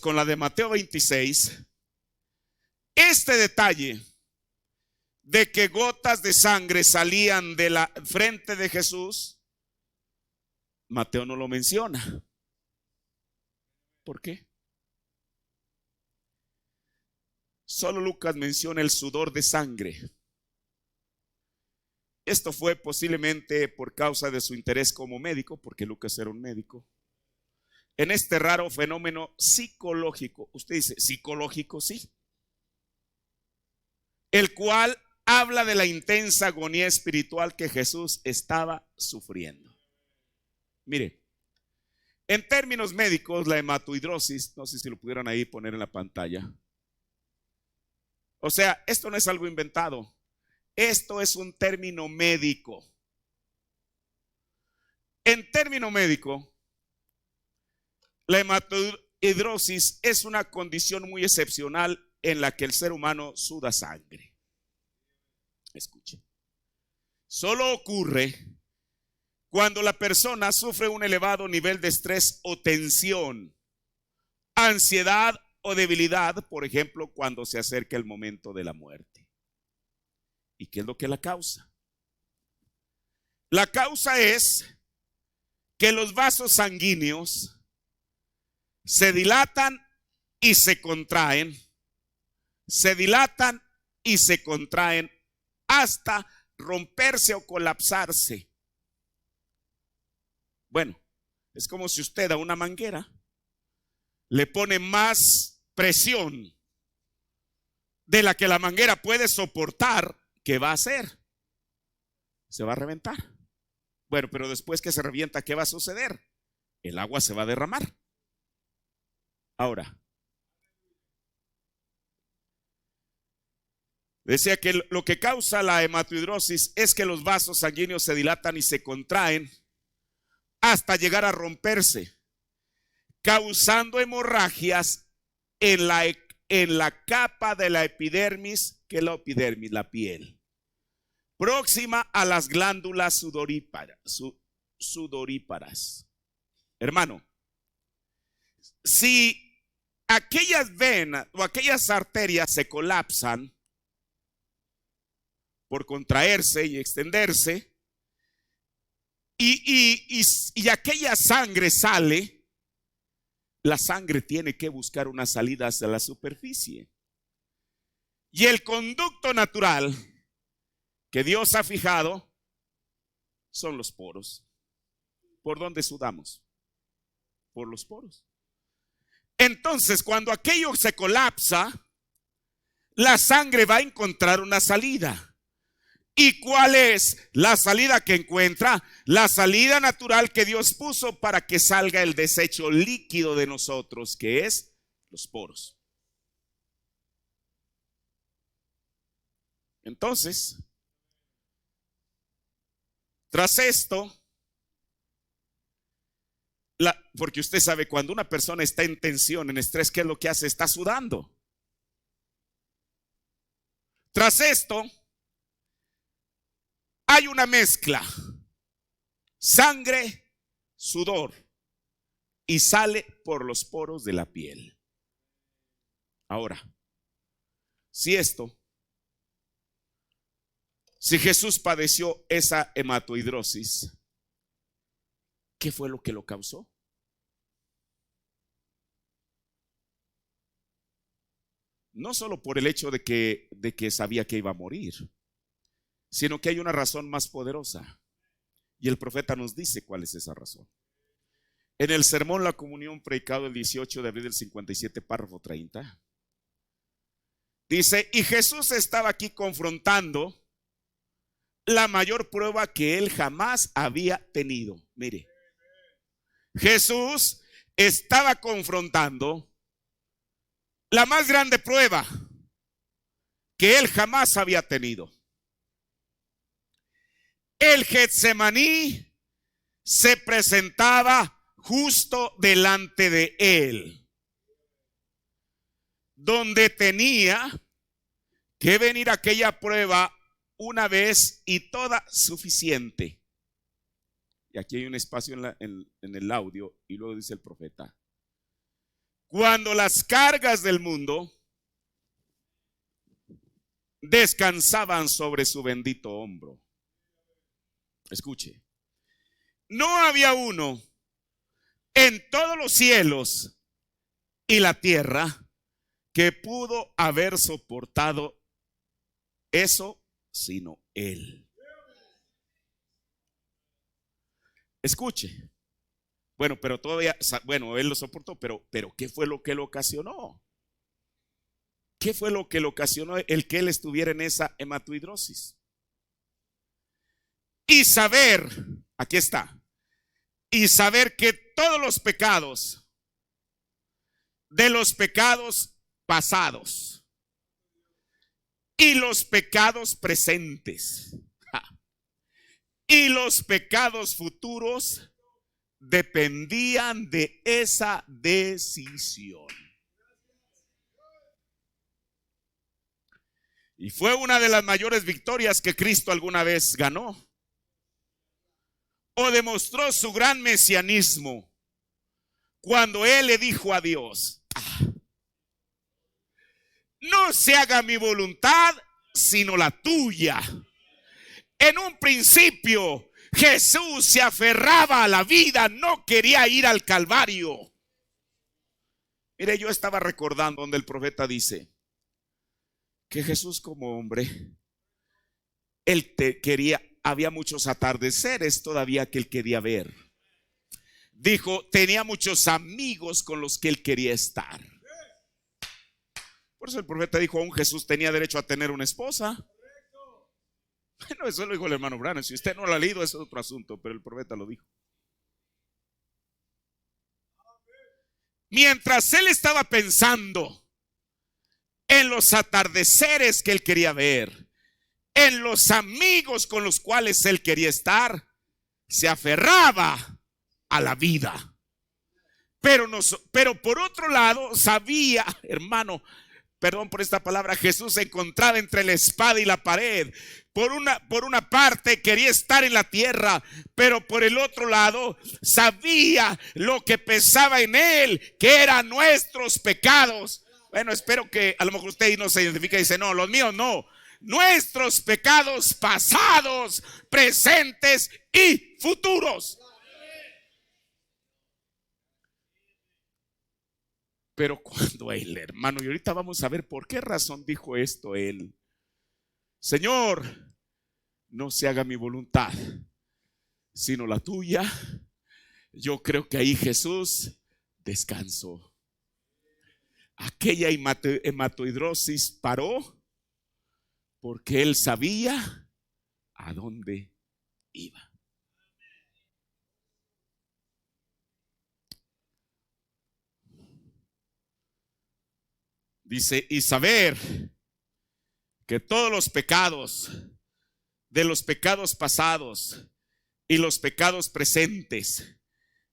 con la de Mateo 26, este detalle de que gotas de sangre salían de la frente de Jesús, Mateo no lo menciona. ¿Por qué? Solo Lucas menciona el sudor de sangre. Esto fue posiblemente por causa de su interés como médico, porque Lucas era un médico, en este raro fenómeno psicológico. Usted dice, ¿psicológico? Sí. El cual habla de la intensa agonía espiritual que Jesús estaba sufriendo. Mire, en términos médicos, la hematohidrosis, no sé si lo pudieron ahí poner en la pantalla. O sea, esto no es algo inventado. Esto es un término médico. En término médico, la hematohidrosis es una condición muy excepcional en la que el ser humano suda sangre. Escuche. Solo ocurre cuando la persona sufre un elevado nivel de estrés o tensión, ansiedad o debilidad, por ejemplo, cuando se acerca el momento de la muerte. ¿Y qué es lo que la causa? La causa es que los vasos sanguíneos se dilatan y se contraen, se dilatan y se contraen hasta romperse o colapsarse. Bueno, es como si usted a una manguera le pone más presión de la que la manguera puede soportar. ¿Qué va a hacer? Se va a reventar. Bueno, pero después que se revienta, ¿qué va a suceder? El agua se va a derramar. Ahora, decía que lo que causa la hematohidrosis es que los vasos sanguíneos se dilatan y se contraen hasta llegar a romperse, causando hemorragias en la capa de la epidermis. ¿Qué es la epidermis? La piel, próxima a las glándulas sudoríparas. Hermano, si aquellas venas o aquellas arterias se colapsan por contraerse y extenderse, y aquella sangre sale, la sangre tiene que buscar una salida hacia la superficie. Y el conducto natural que Dios ha fijado son los poros. ¿Por dónde sudamos? Por los poros. Entonces, cuando aquello se colapsa, la sangre va a encontrar una salida. ¿Y cuál es la salida que encuentra? La salida natural que Dios puso para que salga el desecho líquido de nosotros, que es los poros. Entonces, tras esto, porque usted sabe, cuando una persona está en tensión, en estrés, ¿qué es lo que hace? Está sudando. Tras esto, hay una mezcla: sangre, sudor, y sale por los poros de la piel. Ahora, si Jesús padeció esa hematohidrosis, ¿qué fue lo que lo causó? No solo por el hecho de que sabía que iba a morir, sino que hay una razón más poderosa. Y el profeta nos dice cuál es esa razón. En el sermón La Comunión, predicado el 18 de abril del 57, párrafo 30, dice: y Jesús estaba aquí confrontando la mayor prueba que él jamás había tenido. Mire, Jesús estaba confrontando la más grande prueba que él jamás había tenido. El Getsemaní se presentaba justo delante de él, donde tenía que venir aquella prueba una vez y toda suficiente. Y aquí hay un espacio en el audio, y luego dice el profeta: cuando las cargas del mundo descansaban sobre su bendito hombro. Escuche, no había uno en todos los cielos y la tierra que pudo haber soportado eso sino él. Escuche, bueno, pero todavía, bueno, él lo soportó, pero ¿qué fue lo que lo ocasionó? ¿Qué fue lo que le ocasionó el que él estuviera en esa hematohidrosis? Y saber, aquí está, y saber que todos los pecados, de los pecados pasados y los pecados presentes y los pecados futuros dependían de esa decisión. Y fue una de las mayores victorias que Cristo alguna vez ganó, o demostró su gran mesianismo, cuando él le dijo a Dios: no se haga mi voluntad, sino la tuya. En un principio, Jesús se aferraba a la vida, no quería ir al Calvario. Mire, yo estaba recordando donde el profeta dice que Jesús como hombre, él quería, había muchos atardeceres todavía que él quería ver. Dijo, tenía muchos amigos con los que él quería estar. Por eso el profeta dijo, aún Jesús tenía derecho a tener una esposa. Bueno, eso lo dijo el hermano Branham. Si usted no lo ha leído, eso es otro asunto, pero el profeta lo dijo. Mientras él estaba pensando en los atardeceres que él quería ver, en los amigos con los cuales él quería estar, se aferraba a la vida. Pero por otro lado, sabía, hermano, perdón por esta palabra, Jesús se encontraba entre la espada y la pared. Por una parte quería estar en la tierra, pero por el otro lado sabía lo que pesaba en él, que eran nuestros pecados. Bueno, espero que a lo mejor usted no se identifica y dice, no, los míos no. Nuestros pecados pasados, presentes y futuros. Pero cuando él, hermano, y ahorita vamos a ver por qué razón dijo esto él. Señor, no se haga mi voluntad, sino la tuya. Yo creo que ahí Jesús descansó. Aquella hematoidrosis paró porque él sabía a dónde iba. Dice, y saber que todos los pecados, de los pecados pasados y los pecados presentes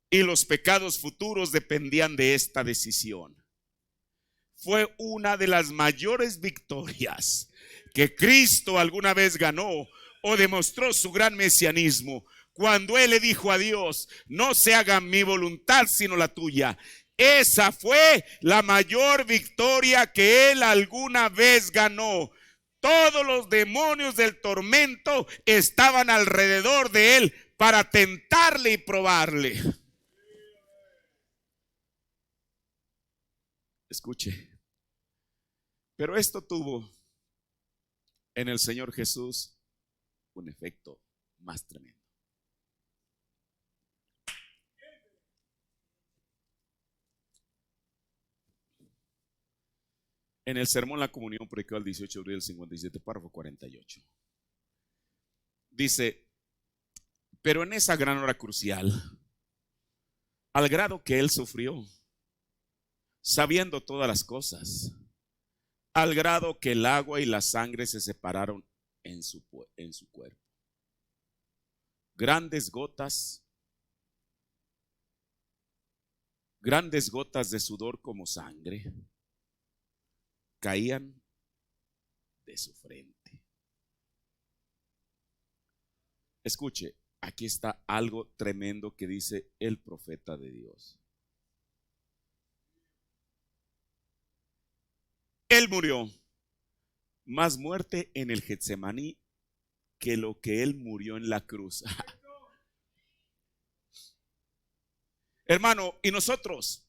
y los pecados futuros dependían de esta decisión. Fue una de las mayores victorias que Cristo alguna vez ganó o demostró su gran mesianismo cuando él le dijo a Dios, no se haga mi voluntad sino la tuya. Esa fue la mayor victoria que él alguna vez ganó. Todos los demonios del tormento estaban alrededor de él para tentarle y probarle. Escuche, pero esto tuvo en el Señor Jesús un efecto más tremendo. En el sermón La Comunión predicado el 18 de abril del 57, párrafo 48. Dice, pero en esa gran hora crucial, al grado que él sufrió, sabiendo todas las cosas, al grado que el agua y la sangre se separaron en su cuerpo. Grandes gotas de sudor como sangre caían de su frente. Escuche, aquí está algo tremendo que dice el profeta de Dios. Él murió más muerte en el Getsemaní que lo que él murió en la cruz. Hermano, y nosotros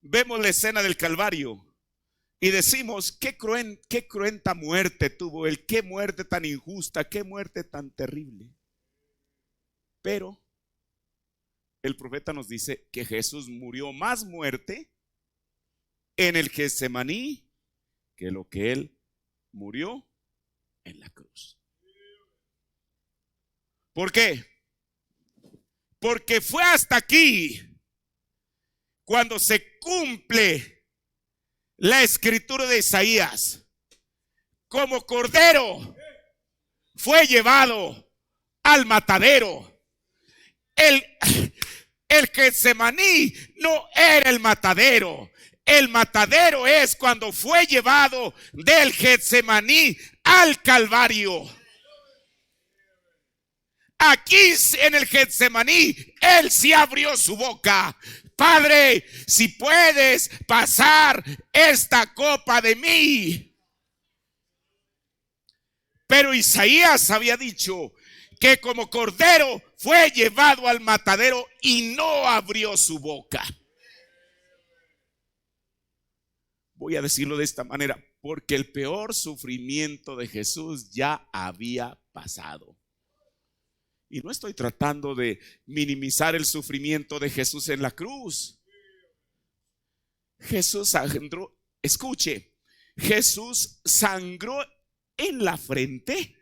vemos la escena del Calvario y decimos, qué cruenta muerte tuvo él, qué muerte tan injusta, qué muerte tan terrible. Pero el profeta nos dice que Jesús murió más muerte en el Getsemaní que lo que él murió en la cruz. ¿Por qué? Porque fue hasta aquí cuando se cumple la escritura de Isaías. Como cordero fue llevado al matadero. El Getsemaní no era el matadero. El matadero es cuando fue llevado del Getsemaní al Calvario. Aquí en el Getsemaní, él sí abrió su boca, Padre, si puedes pasar esta copa de mí. Pero Isaías había dicho que como cordero fue llevado al matadero y no abrió su boca. Voy a decirlo de esta manera, porque el peor sufrimiento de Jesús ya había pasado. Y no estoy tratando de minimizar el sufrimiento de Jesús en la cruz. Jesús sangró, escuche, Jesús sangró en la frente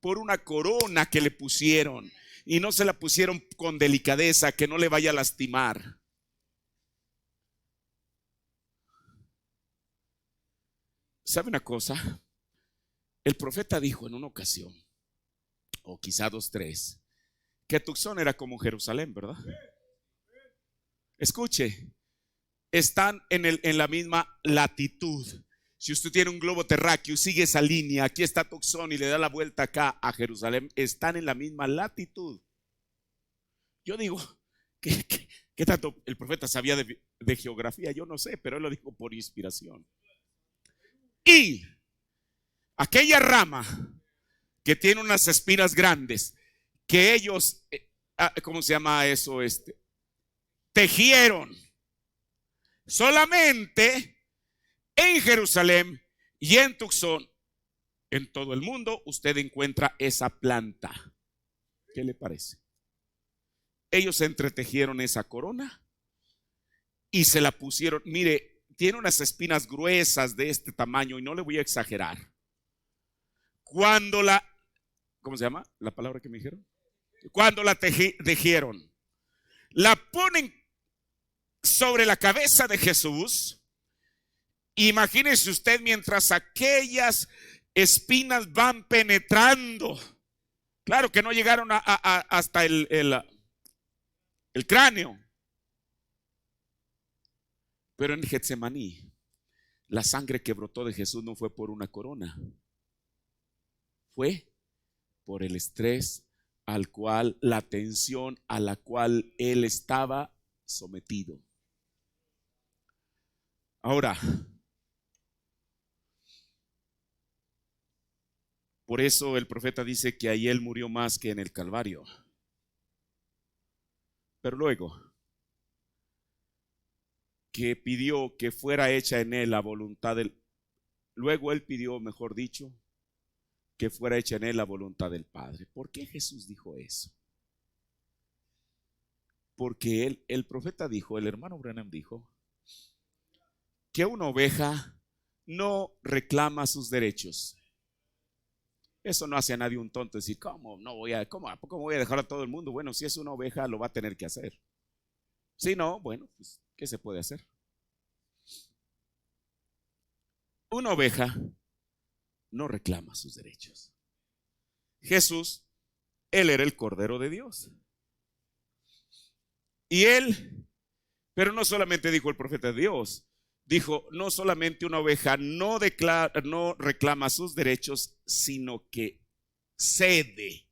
por una corona que le pusieron, y no se la pusieron con delicadeza, que no le vaya a lastimar. ¿Sabe una cosa? El profeta dijo en una ocasión, o quizá 2, 3, que Tucson era como Jerusalén, ¿verdad? Escuche, están en la misma latitud. Si usted tiene un globo terráqueo y sigue esa línea, aquí está Tucson y le da la vuelta acá a Jerusalén, están en la misma latitud. Yo digo, ¿qué tanto el profeta sabía de geografía? Yo no sé, pero él lo dijo por inspiración. Y aquella rama que tiene unas espinas grandes, que ellos, ¿cómo se llama eso? Tejieron. Solamente en Jerusalén y en Tucson, en todo el mundo, usted encuentra esa planta. ¿Qué le parece? Ellos entretejieron esa corona y se la pusieron. Mire, tiene unas espinas gruesas de este tamaño, y no le voy a exagerar. Cuando ¿cómo se llama la palabra que me dijeron? Cuando la tejieron, la ponen sobre la cabeza de Jesús. Imagínese usted mientras aquellas espinas van penetrando. Claro que no llegaron hasta el cráneo. Pero en Getsemaní, la sangre que brotó de Jesús no fue por una corona, fue por el estrés la tensión a la cual él estaba sometido. Ahora, por eso el profeta dice que ahí él murió más que en el Calvario. Pero luego, que pidió que fuera hecha en él la voluntad luego él pidió, mejor dicho, que fuera hecha en él la voluntad del Padre. ¿Por qué Jesús dijo eso? Porque el profeta dijo, el hermano Branham dijo, que una oveja no reclama sus derechos. Eso no hace a nadie un tonto decir, ¿a poco voy a dejar a todo el mundo? Bueno, si es una oveja lo va a tener que hacer. Si no, bueno, pues ¿qué se puede hacer? Una oveja no reclama sus derechos. Jesús, él era el Cordero de Dios. Y él, pero no solamente dijo el profeta de Dios, dijo, no solamente una oveja no reclama sus derechos, sino que cede,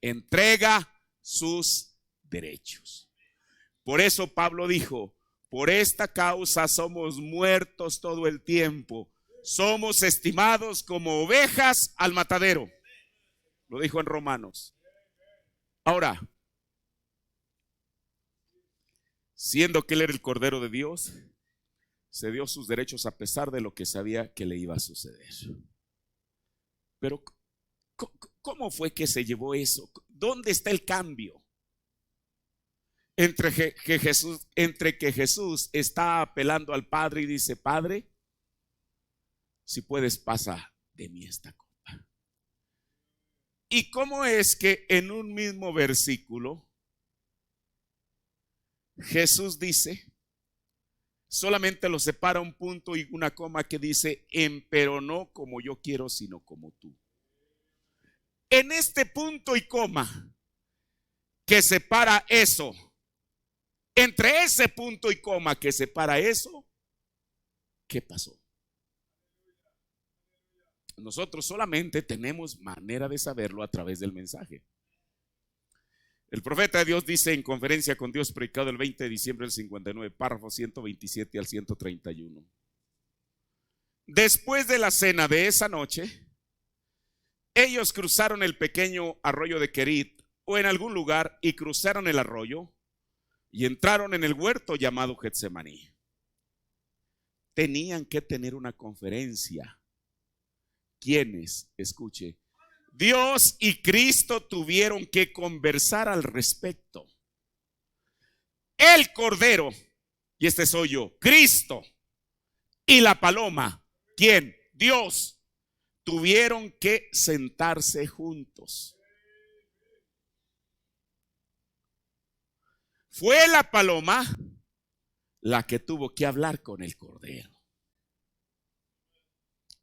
entrega sus derechos. Por eso Pablo dijo, por esta causa somos muertos todo el tiempo, somos estimados como ovejas al matadero. Lo dijo en Romanos. Ahora, siendo que él era el Cordero de Dios, cedió sus derechos a pesar de lo que sabía que le iba a suceder. Pero, ¿cómo fue que se llevó eso? ¿Dónde está el cambio? Entre que Jesús está apelando al Padre y dice, Padre, si puedes, pasa de mí esta copa. ¿Y cómo es que en un mismo versículo Jesús dice, solamente lo separa un punto y una coma que dice, pero no como yo quiero, sino como tú? En este punto y coma que separa eso, entre ese punto y coma que separa eso, ¿qué pasó? Nosotros solamente tenemos manera de saberlo a través del mensaje. El profeta de Dios dice en Conferencia con Dios, predicado el 20 de diciembre del 59, párrafo 127 al 131. Después de la cena de esa noche, ellos cruzaron el pequeño arroyo de Querit o en algún lugar y cruzaron el arroyo y entraron en el huerto llamado Getsemaní. Tenían que tener una conferencia. ¿Quiénes? Escuche. Dios y Cristo tuvieron que conversar al respecto. El Cordero, y este soy yo, Cristo, y la paloma, ¿quién? Dios, tuvieron que sentarse juntos. Fue la paloma la que tuvo que hablar con el Cordero.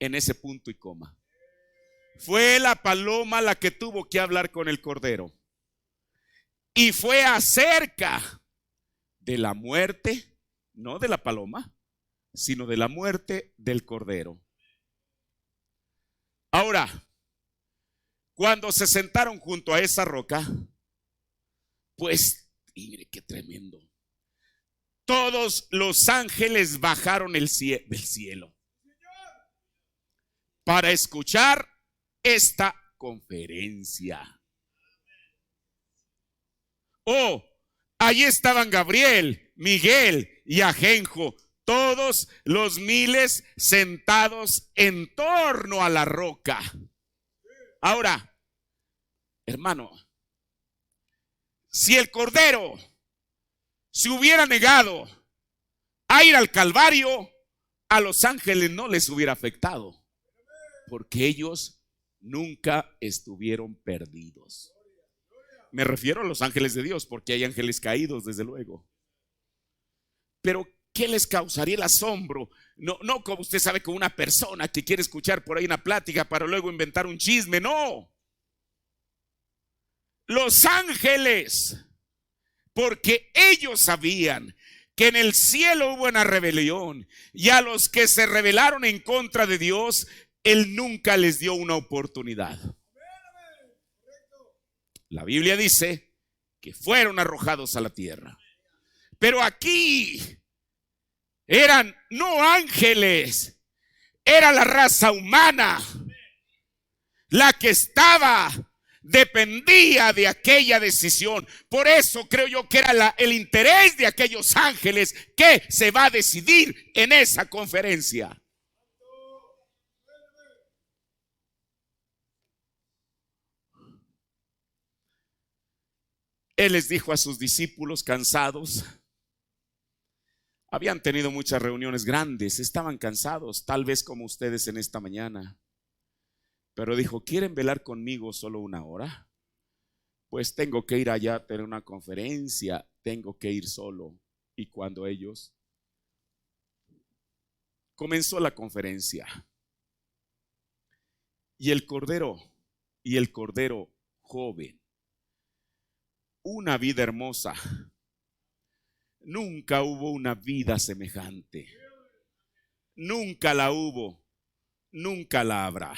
En ese punto y coma. Fue la paloma la que tuvo que hablar con el Cordero. Y fue acerca de la muerte, no de la paloma, sino de la muerte del Cordero. Ahora, cuando se sentaron junto a esa roca, pues, mire qué tremendo. Todos los ángeles bajaron del cielo para escuchar esta conferencia. Oh, allí estaban Gabriel, Miguel y Ajenjo, todos los miles sentados en torno a la roca. Ahora, hermano, si el Cordero se hubiera negado a ir al Calvario, a los ángeles no les hubiera afectado, porque ellos nunca estuvieron perdidos. Me refiero a los ángeles de Dios, porque hay ángeles caídos, desde luego. Pero ¿qué les causaría el asombro? No como usted sabe, con una persona que quiere escuchar por ahí una plática para luego inventar un chisme, no. Los ángeles, porque ellos sabían que en el cielo hubo una rebelión y a los que se rebelaron en contra de Dios, Él nunca les dio una oportunidad. La Biblia dice que fueron arrojados a la tierra. Pero aquí eran no ángeles, era la raza humana la que dependía de aquella decisión. Por eso creo yo que era el interés de aquellos ángeles que se va a decidir en esa conferencia. Él les dijo a sus discípulos cansados. Habían tenido muchas reuniones grandes, estaban cansados, tal vez como ustedes en esta mañana. Pero dijo, ¿quieren velar conmigo solo una hora? Pues tengo que ir allá a tener una conferencia, tengo que ir solo. Y cuando ellos comenzó la conferencia, y el Cordero joven, una vida hermosa. Nunca hubo una vida semejante. Nunca la hubo. Nunca la habrá.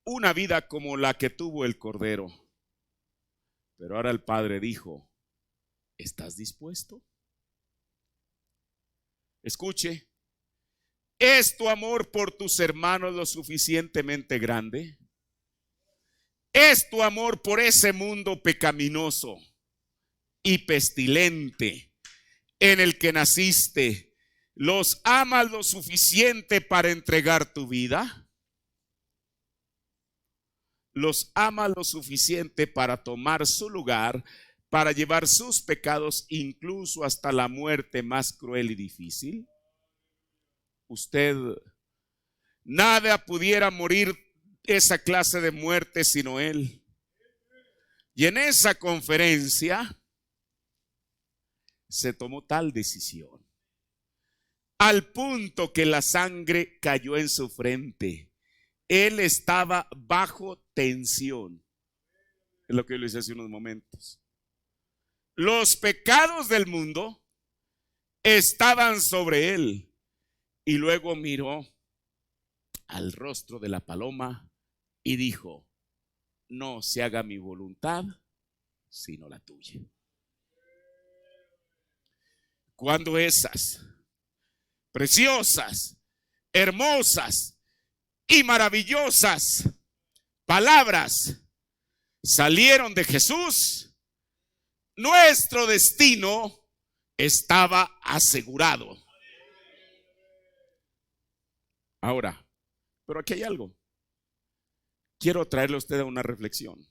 Una vida como la que tuvo el Cordero. Pero ahora el Padre dijo, ¿estás dispuesto? Escuche, ¿es tu amor por tus hermanos lo suficientemente grande? ¿Es tu amor por ese mundo pecaminoso y pestilente en el que naciste? ¿Los amas lo suficiente para entregar tu vida? ¿Los amas lo suficiente para tomar su lugar, para llevar sus pecados incluso hasta la muerte más cruel y difícil? Usted, nada pudiera morir esa clase de muerte sino Él. Y en esa conferencia se tomó tal decisión, al punto que la sangre cayó en su frente. Él estaba bajo tensión. Es lo que yo le hice hace unos momentos. Los pecados del mundo estaban sobre él. Y luego miró al rostro de la paloma y dijo, no se haga mi voluntad, sino la tuya. Cuando esas preciosas, hermosas y maravillosas palabras salieron de Jesús, nuestro destino estaba asegurado. Ahora, pero aquí hay algo. Quiero traerle a usted a una reflexión.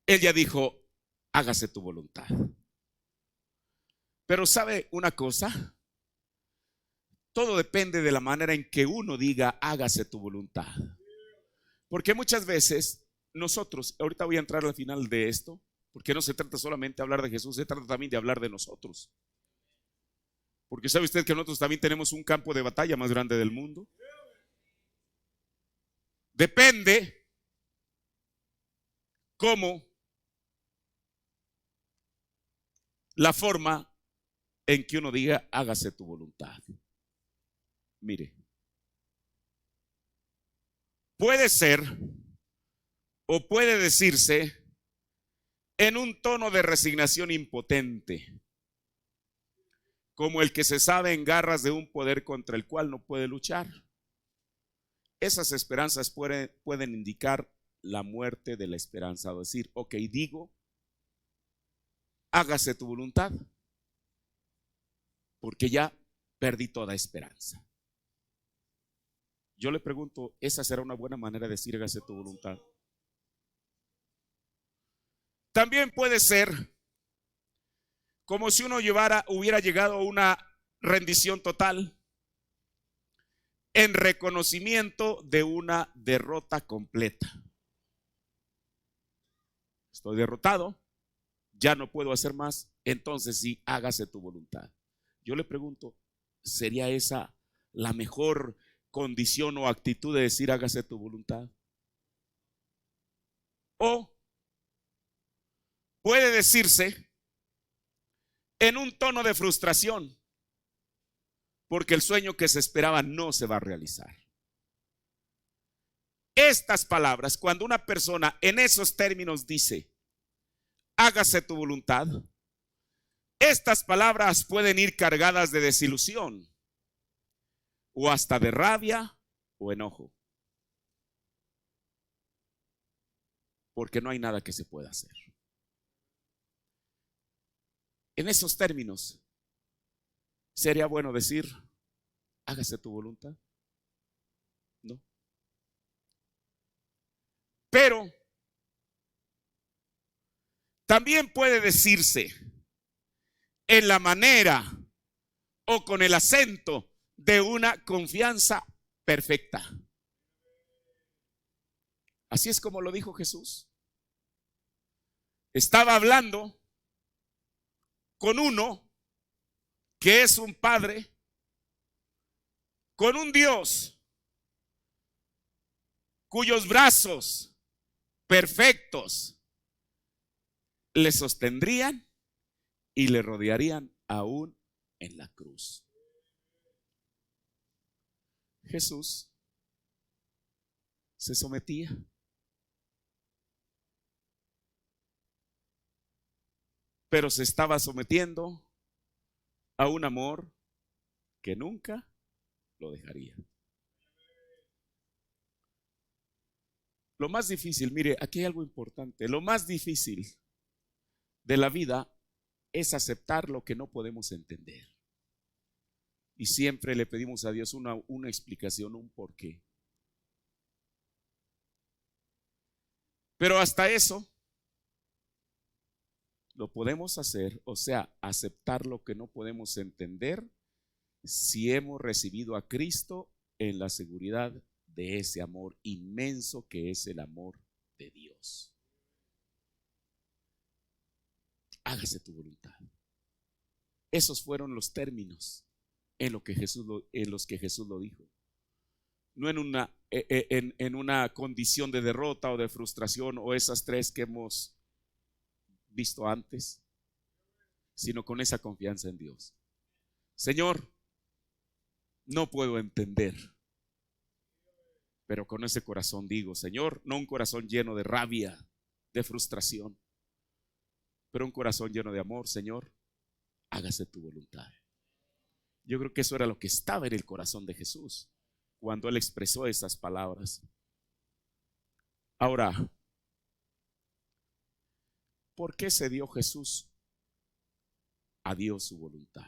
Él ya dijo, hágase tu voluntad. Pero ¿sabe una cosa? Todo depende de la manera en que uno diga, hágase tu voluntad. Porque muchas veces nosotros, ahorita voy a entrar al final de esto, porque no se trata solamente de hablar de Jesús, se trata también de hablar de nosotros. Porque sabe usted que nosotros también tenemos un campo de batalla más grande del mundo. Depende cómo la forma en que uno diga, hágase tu voluntad. Mire, puede ser o puede decirse en un tono de resignación impotente, como el que se sabe en garras de un poder contra el cual no puede luchar. Esas esperanzas pueden indicar la muerte de la esperanza, o decir, ok, digo, hágase tu voluntad, porque ya perdí toda esperanza. Yo le pregunto, ¿esa será una buena manera de decir hágase tu voluntad? También puede ser como si uno hubiera llegado a una rendición total en reconocimiento de una derrota completa. Estoy derrotado, ya no puedo hacer más, entonces sí, hágase tu voluntad. Yo le pregunto, ¿sería esa la mejor condición o actitud de decir hágase tu voluntad? O puede decirse en un tono de frustración, porque el sueño que se esperaba no se va a realizar. Estas palabras, cuando una persona en esos términos dice, hágase tu voluntad, estas palabras pueden ir cargadas de desilusión o hasta de rabia o enojo, porque no hay nada que se pueda hacer. En esos términos, ¿sería bueno decir, hágase tu voluntad? No. Pero también puede decirse en la manera o con el acento de una confianza perfecta. Así es como lo dijo Jesús. Estaba hablando con uno que es un padre, con un Dios cuyos brazos perfectos le sostendrían y le rodearían aún en la cruz. Jesús se sometía. Pero se estaba sometiendo a un amor que nunca lo dejaría. Lo más difícil, mire, aquí hay algo importante. Lo más difícil de la vida es aceptar lo que no podemos entender. Y siempre le pedimos a Dios una explicación, un porqué. Pero hasta eso lo podemos hacer, o sea, aceptar lo que no podemos entender si hemos recibido a Cristo en la seguridad de ese amor inmenso que es el amor de Dios. Hágase tu voluntad. Esos fueron los términos en los que Jesús lo dijo. No en una condición de derrota o de frustración o esas tres que hemos visto antes, sino con esa confianza en Dios. Señor, no puedo entender, Pero con ese corazón digo, Señor, no un corazón lleno de rabia, de frustración, pero un corazón lleno de amor. Señor, hágase tu voluntad. Yo creo que eso era lo que estaba en el corazón de Jesús cuando él expresó esas palabras. Ahora, ¿por qué se dio Jesús a Dios su voluntad?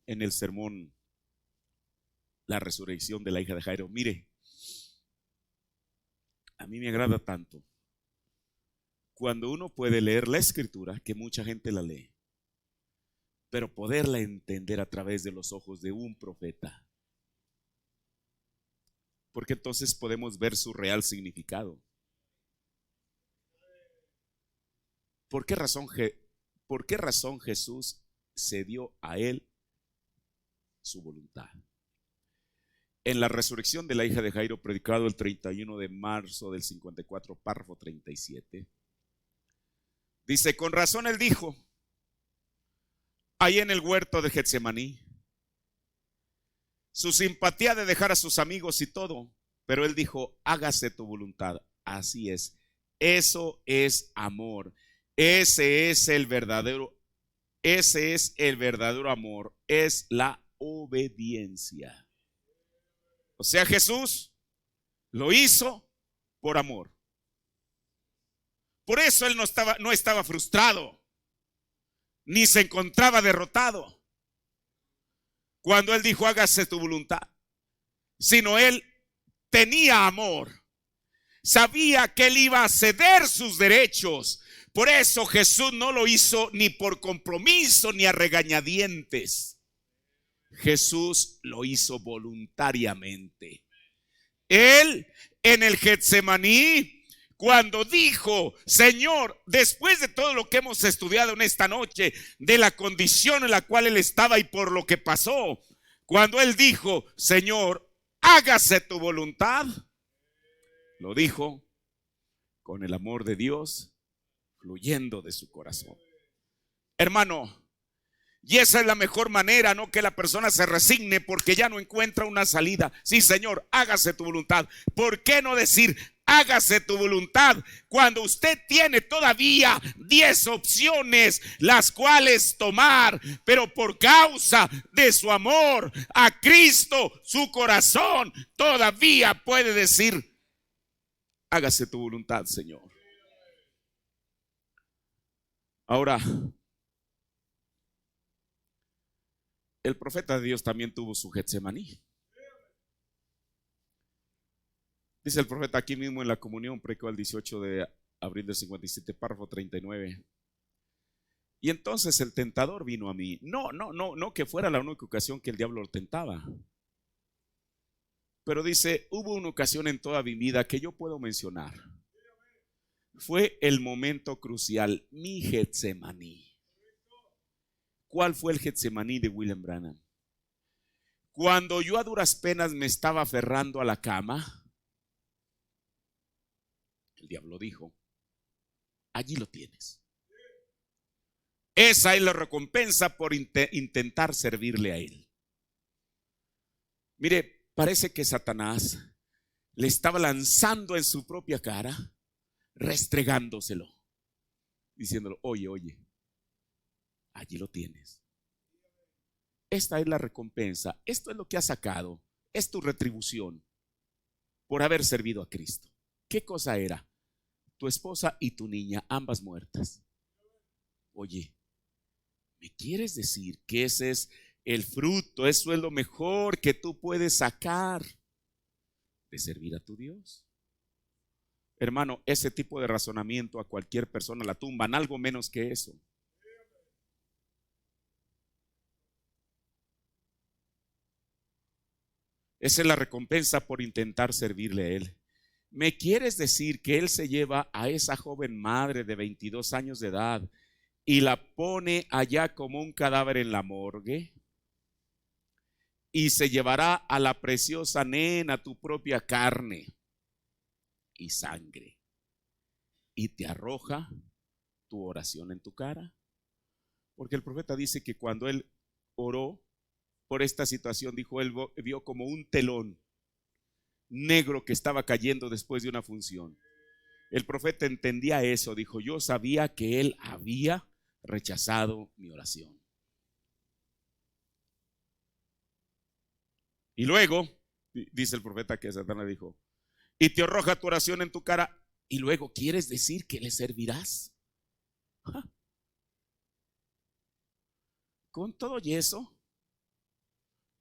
En el sermón La resurrección de la hija de Jairo, mire, a mí me agrada tanto cuando uno puede leer la escritura, que mucha gente la lee, pero poderla entender a través de los ojos de un profeta, porque entonces podemos ver su real significado. ¿Por qué razón Jesús se dio a él su voluntad? En la resurrección de la hija de Jairo, predicado el 31 de marzo del 54, párrafo 37, dice, con razón él dijo, ahí en el huerto de Getsemaní, su simpatía de dejar a sus amigos y todo, pero él dijo, hágase tu voluntad. Así es, eso es amor, ese es el verdadero amor, es la obediencia. O sea, Jesús lo hizo por amor. Por eso él no estaba frustrado, ni se encontraba derrotado cuando él dijo, hágase tu voluntad, sino él tenía amor. Sabía que él iba a ceder sus derechos. Por eso Jesús no lo hizo ni por compromiso ni a regañadientes. Jesús lo hizo voluntariamente. Él en el Getsemaní, cuando dijo, Señor, después de todo lo que hemos estudiado en esta noche, de la condición en la cual él estaba y por lo que pasó, cuando él dijo, Señor, hágase tu voluntad, lo dijo con el amor de Dios fluyendo de su corazón. Hermano, y esa es la mejor manera, no que la persona se resigne porque ya no encuentra una salida. Sí, Señor, hágase tu voluntad. ¿Por qué no decir, hágase tu voluntad, cuando usted tiene todavía 10 opciones las cuales tomar, pero por causa de su amor a Cristo, su corazón todavía puede decir, hágase tu voluntad, Señor? Ahora, el profeta de Dios también tuvo su Getsemaní. Dice el profeta aquí mismo en la comunión, predicó el 18 de abril del 57, párrafo 39. Y entonces el tentador vino a mí. No que fuera la única ocasión que el diablo lo tentaba. Pero dice, hubo una ocasión en toda mi vida que yo puedo mencionar. Fue el momento crucial, mi Getsemaní. ¿Cuál fue el Getsemaní de William Branham? Cuando yo a duras penas me estaba aferrando a la cama, el diablo dijo, allí lo tienes. Esa es la recompensa por intentar servirle a él. Mire, parece que Satanás le estaba lanzando en su propia cara, restregándoselo, diciéndolo, oye, allí lo tienes. Esta es la recompensa. Esto es lo que has sacado. Es tu retribución por haber servido a Cristo. ¿Qué cosa era? Tu esposa y tu niña, ambas muertas. Oye, ¿me quieres decir que ese es el fruto? Eso es lo mejor que tú puedes sacar de servir a tu Dios. Hermano, ese tipo de razonamiento a cualquier persona la tumban, algo menos que eso. Esa es la recompensa por intentar servirle a él. ¿Me quieres decir que él se lleva a esa joven madre de 22 años de edad y la pone allá como un cadáver en la morgue? Y se llevará a la preciosa nena, tu propia carne y sangre, y te arroja tu oración en tu cara. Porque el profeta dice que cuando él oró por esta situación, dijo, él vio como un telón negro que estaba cayendo después de una función. El profeta entendía eso, dijo, yo sabía que él había rechazado mi oración. Y luego, dice el profeta que Satanás dijo, y te arroja tu oración en tu cara, y luego quieres decir que le servirás. Con todo y eso,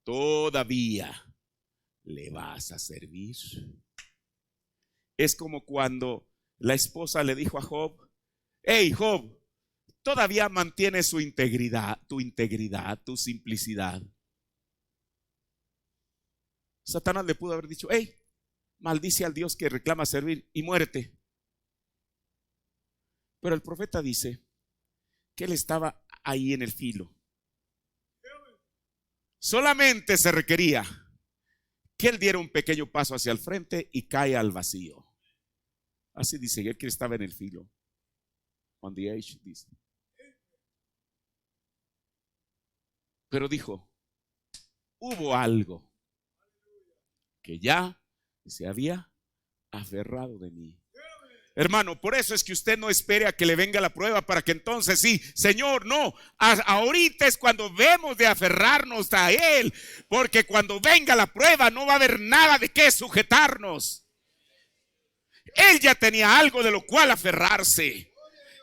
todavía le vas a servir. Es como cuando la esposa le dijo a Job, hey Job, todavía mantiene su integridad, tu simplicidad. Satanás le pudo haber dicho, hey, maldice al Dios que reclama servir y muérete. Pero el profeta dice que él estaba ahí en el filo. Solamente se requería que él diera un pequeño paso hacia el frente y cae al vacío. Así dice, él que estaba en el filo. On the edge, dice. Pero dijo, hubo algo que ya se había aferrado de mí. Hermano, por eso es que usted no espere a que le venga la prueba para que entonces sí, Señor, no, ahorita es cuando debemos de aferrarnos a Él, porque cuando venga la prueba no va a haber nada de qué sujetarnos. Él ya tenía algo de lo cual aferrarse.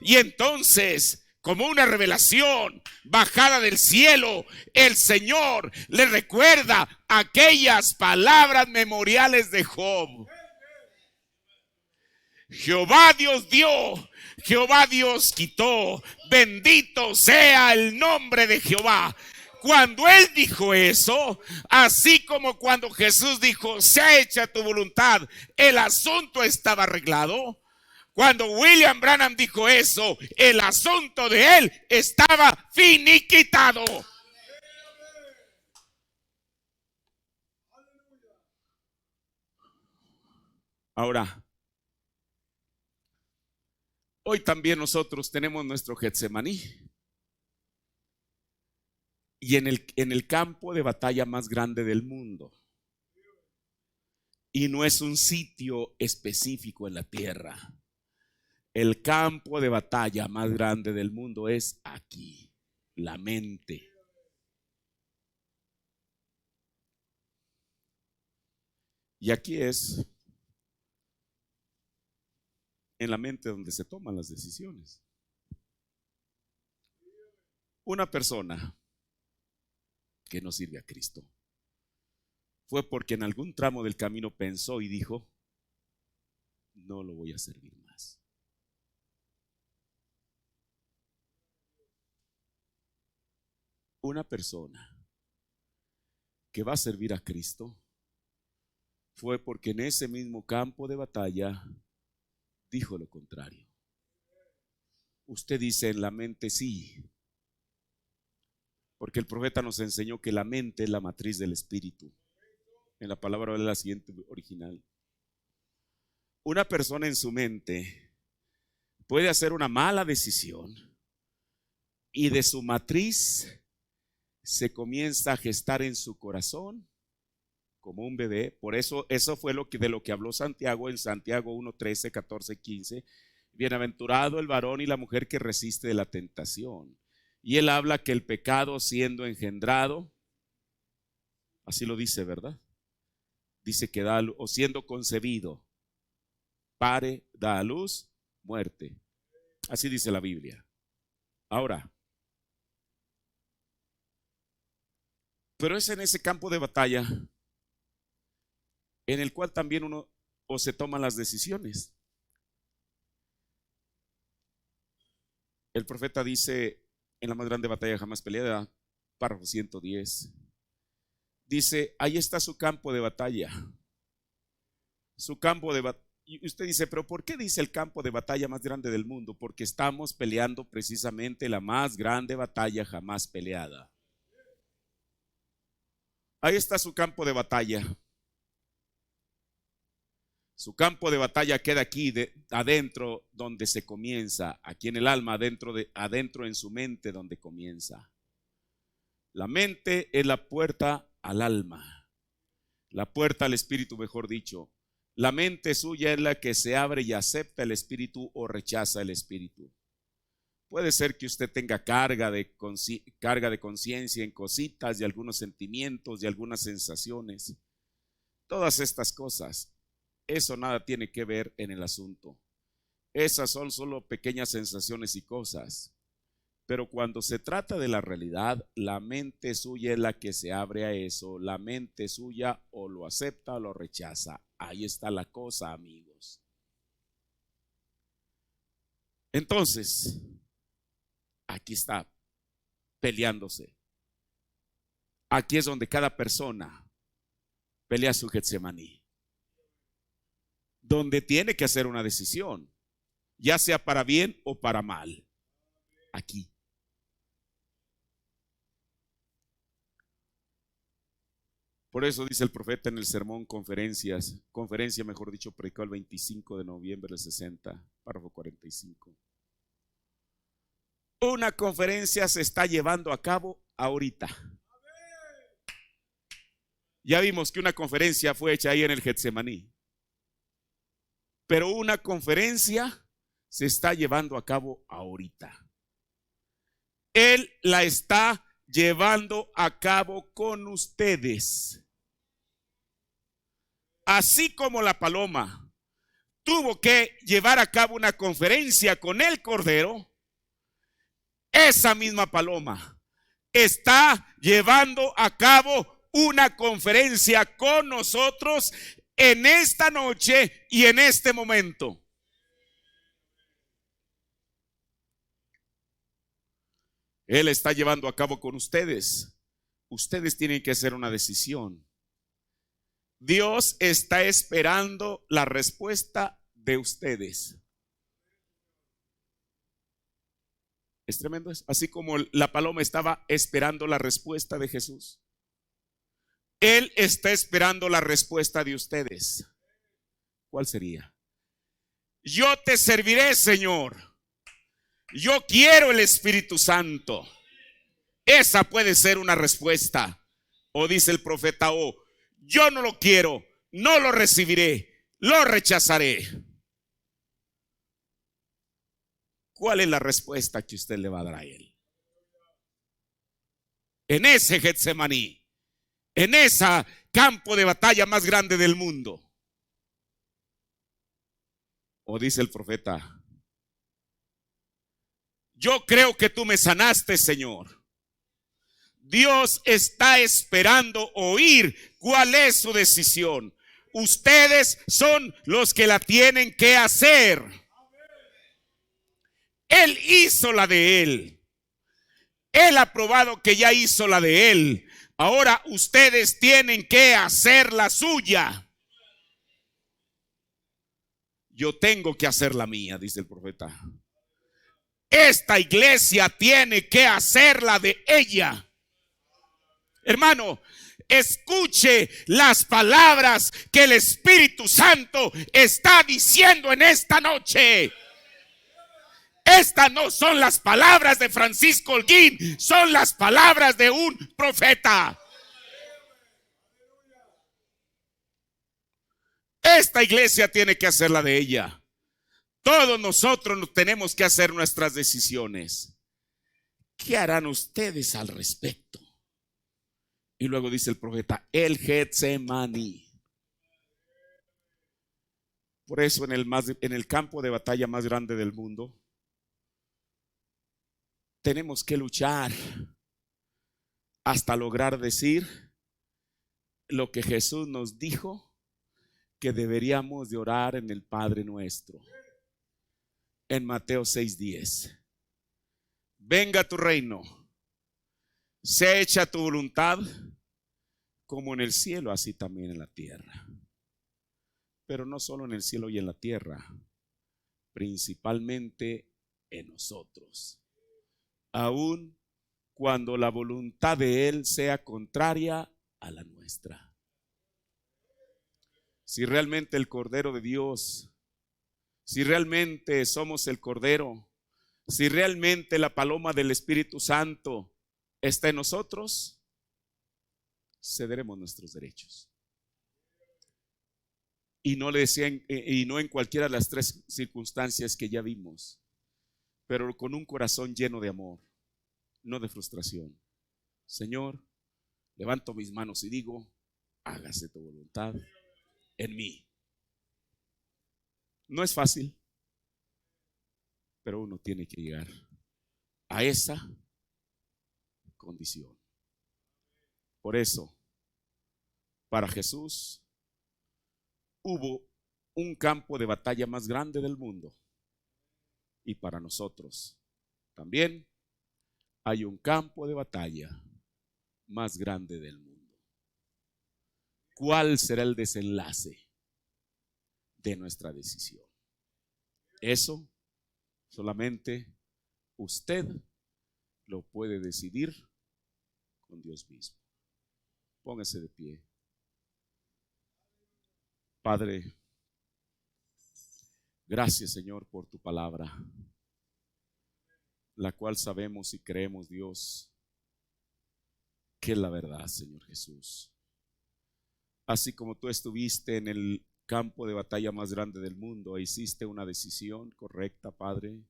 Y entonces, como una revelación bajada del cielo, el Señor le recuerda aquellas palabras memoriales de Job. Jehová Dios dio, Jehová Dios quitó, bendito sea el nombre de Jehová. Cuando él dijo eso, así como cuando Jesús dijo, sea hecha tu voluntad, el asunto estaba arreglado. Cuando William Branham dijo eso, el asunto de él estaba finiquitado. Ahora, hoy también nosotros tenemos nuestro Getsemaní. Y en el campo de batalla más grande del mundo. Y no es un sitio específico en la tierra. El campo de batalla más grande del mundo es aquí, la mente. Y aquí es en la mente donde se toman las decisiones. Una persona que no sirve a Cristo fue porque en algún tramo del camino pensó y dijo, no lo voy a servir más. Una persona que va a servir a Cristo fue porque en ese mismo campo de batalla dijo lo contrario. Usted dice en la mente sí, porque el profeta nos enseñó que la mente es la matriz del espíritu. En la palabra de la siguiente original. Una persona en su mente puede hacer una mala decisión y de su matriz se comienza a gestar en su corazón como un bebé. Por eso, eso fue de lo que habló Santiago en Santiago 1, 13, 14, 15. Bienaventurado el varón y la mujer que resiste de la tentación. Y él habla que el pecado siendo engendrado, así lo dice, ¿verdad? Dice que da, o siendo concebido, da a luz muerte. Así dice la Biblia. Ahora, pero es en ese campo de batalla en el cual también uno o se toman las decisiones. El profeta dice en la más grande batalla jamás peleada, párrafo 110, dice, ahí está su campo de batalla. Su campo de batalla. Y usted dice, pero ¿por qué dice el campo de batalla más grande del mundo? Porque estamos peleando precisamente la más grande batalla jamás peleada. Ahí está su campo de batalla. Su campo de batalla queda aquí adentro donde se comienza, aquí en el alma, adentro en su mente donde comienza. La mente es la puerta al alma, la puerta al espíritu, mejor dicho. La mente suya es la que se abre y acepta el espíritu o rechaza el espíritu. Puede ser que usted tenga carga de conciencia en cositas, de algunos sentimientos, de algunas sensaciones. Todas estas cosas, eso nada tiene que ver en el asunto. Esas son solo pequeñas sensaciones y cosas. Pero cuando se trata de la realidad, la mente suya es la que se abre a eso. La mente suya o lo acepta o lo rechaza. Ahí está la cosa, amigos. Entonces, aquí está peleándose. Aquí es donde cada persona pelea su Getsemaní, donde tiene que hacer una decisión, ya sea para bien o para mal. Aquí. Por eso dice el profeta en el sermón conferencia mejor dicho, predicó el 25 de noviembre del 60, párrafo 45. Una conferencia se está llevando a cabo ahorita. Ya vimos que una conferencia fue hecha ahí en el Getsemaní. Pero una conferencia se está llevando a cabo ahorita. Él la está llevando a cabo con ustedes. Así como la paloma tuvo que llevar a cabo una conferencia con el Cordero, esa misma paloma está llevando a cabo una conferencia con nosotros en esta noche y en este momento. Él está llevando a cabo con ustedes. Ustedes tienen que hacer una decisión. Dios está esperando la respuesta de ustedes. Es tremendo eso. Así como la paloma estaba esperando la respuesta de Jesús, Él está esperando la respuesta de ustedes. ¿Cuál sería? Yo te serviré, Señor. Yo quiero el Espíritu Santo. Esa puede ser una respuesta. O dice el profeta, yo no lo quiero, no lo recibiré, lo rechazaré. ¿Cuál es la respuesta que usted le va a dar a Él? En ese Getsemaní, en ese campo de batalla más grande del mundo. O dice el profeta, yo creo que tú me sanaste, Señor. Dios está esperando oír cuál es su decisión. Ustedes son los que la tienen que hacer. Él hizo la de Él. Él ha probado que ya hizo la de Él. Ahora ustedes tienen que hacer la suya. Yo tengo que hacer la mía, dice el profeta. Esta iglesia tiene que hacer la de ella. Hermano, escuche las palabras que el Espíritu Santo está diciendo en esta noche. Estas no son las palabras de Francisco Holguín, son las palabras de un profeta. Esta iglesia tiene que hacer la de ella. Todos nosotros tenemos que hacer nuestras decisiones. ¿Qué harán ustedes al respecto? Y luego dice el profeta, el Getsemaní. Por eso en el campo de batalla más grande del mundo, tenemos que luchar hasta lograr decir lo que Jesús nos dijo que deberíamos de orar en el Padre Nuestro. En Mateo 6:10. Venga tu reino, sea hecha tu voluntad, como en el cielo, así también en la tierra. Pero no solo en el cielo y en la tierra, principalmente en nosotros. Aun cuando la voluntad de Él sea contraria a la nuestra. Si realmente el Cordero de Dios, si realmente somos el Cordero, si realmente la paloma del Espíritu Santo está en nosotros, cederemos nuestros derechos. Y no le decían, y no en cualquiera de las tres circunstancias que ya vimos, pero con un corazón lleno de amor, no de frustración. Señor, levanto mis manos y digo, hágase tu voluntad en mí. No es fácil, pero uno tiene que llegar a esa condición. Por eso, para Jesús hubo un campo de batalla más grande del mundo. Y para nosotros también hay un campo de batalla más grande del mundo. ¿Cuál será el desenlace de nuestra decisión? Eso solamente usted lo puede decidir con Dios mismo. Póngase de pie. Padre, gracias, Señor, por tu palabra, la cual sabemos y creemos, Dios, que es la verdad, Señor Jesús. Así como tú estuviste en el campo de batalla más grande del mundo e hiciste una decisión correcta, Padre,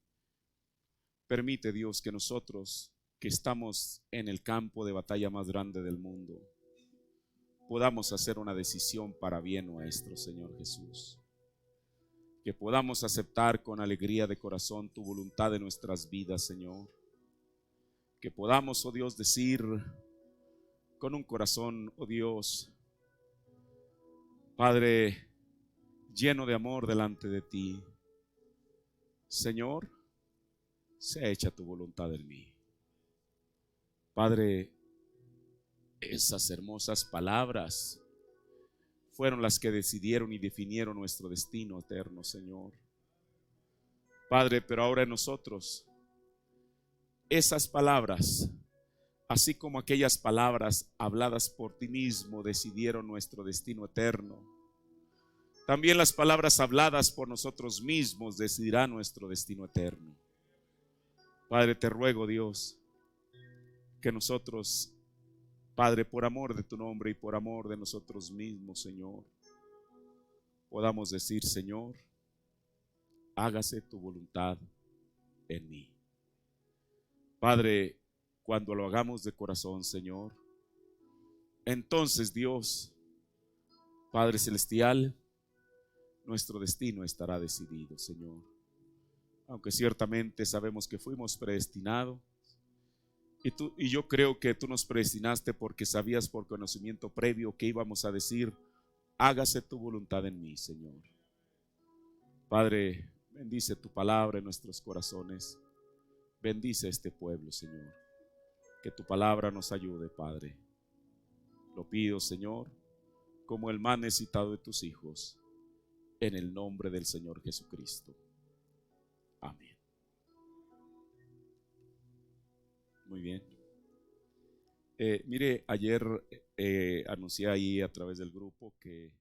permite, Dios, que nosotros que estamos en el campo de batalla más grande del mundo podamos hacer una decisión para bien nuestro, Señor Jesús. Que podamos aceptar con alegría de corazón tu voluntad en nuestras vidas, Señor. Que podamos, oh Dios, decir con un corazón, oh Dios, Padre, lleno de amor delante de ti, Señor, sea hecha tu voluntad en mí. Padre, esas hermosas palabras fueron las que decidieron y definieron nuestro destino eterno, Señor. Padre, pero ahora en nosotros, esas palabras, así como aquellas palabras habladas por ti mismo, decidieron nuestro destino eterno. También las palabras habladas por nosotros mismos decidirán nuestro destino eterno. Padre, te ruego, Dios, que nosotros, Padre, por amor de tu nombre y por amor de nosotros mismos, Señor, podamos decir, Señor, hágase tu voluntad en mí. Padre, cuando lo hagamos de corazón, Señor, entonces, Dios, Padre Celestial, nuestro destino estará decidido, Señor. Aunque ciertamente sabemos que fuimos predestinados, y yo creo que tú nos predestinaste porque sabías por conocimiento previo que íbamos a decir, hágase tu voluntad en mí, Señor. Padre, bendice tu palabra en nuestros corazones. Bendice este pueblo, Señor. Que tu palabra nos ayude, Padre. Lo pido, Señor, como el más necesitado de tus hijos, en el nombre del Señor Jesucristo. Amén. Muy bien. Mire, ayer anuncié ahí a través del grupo que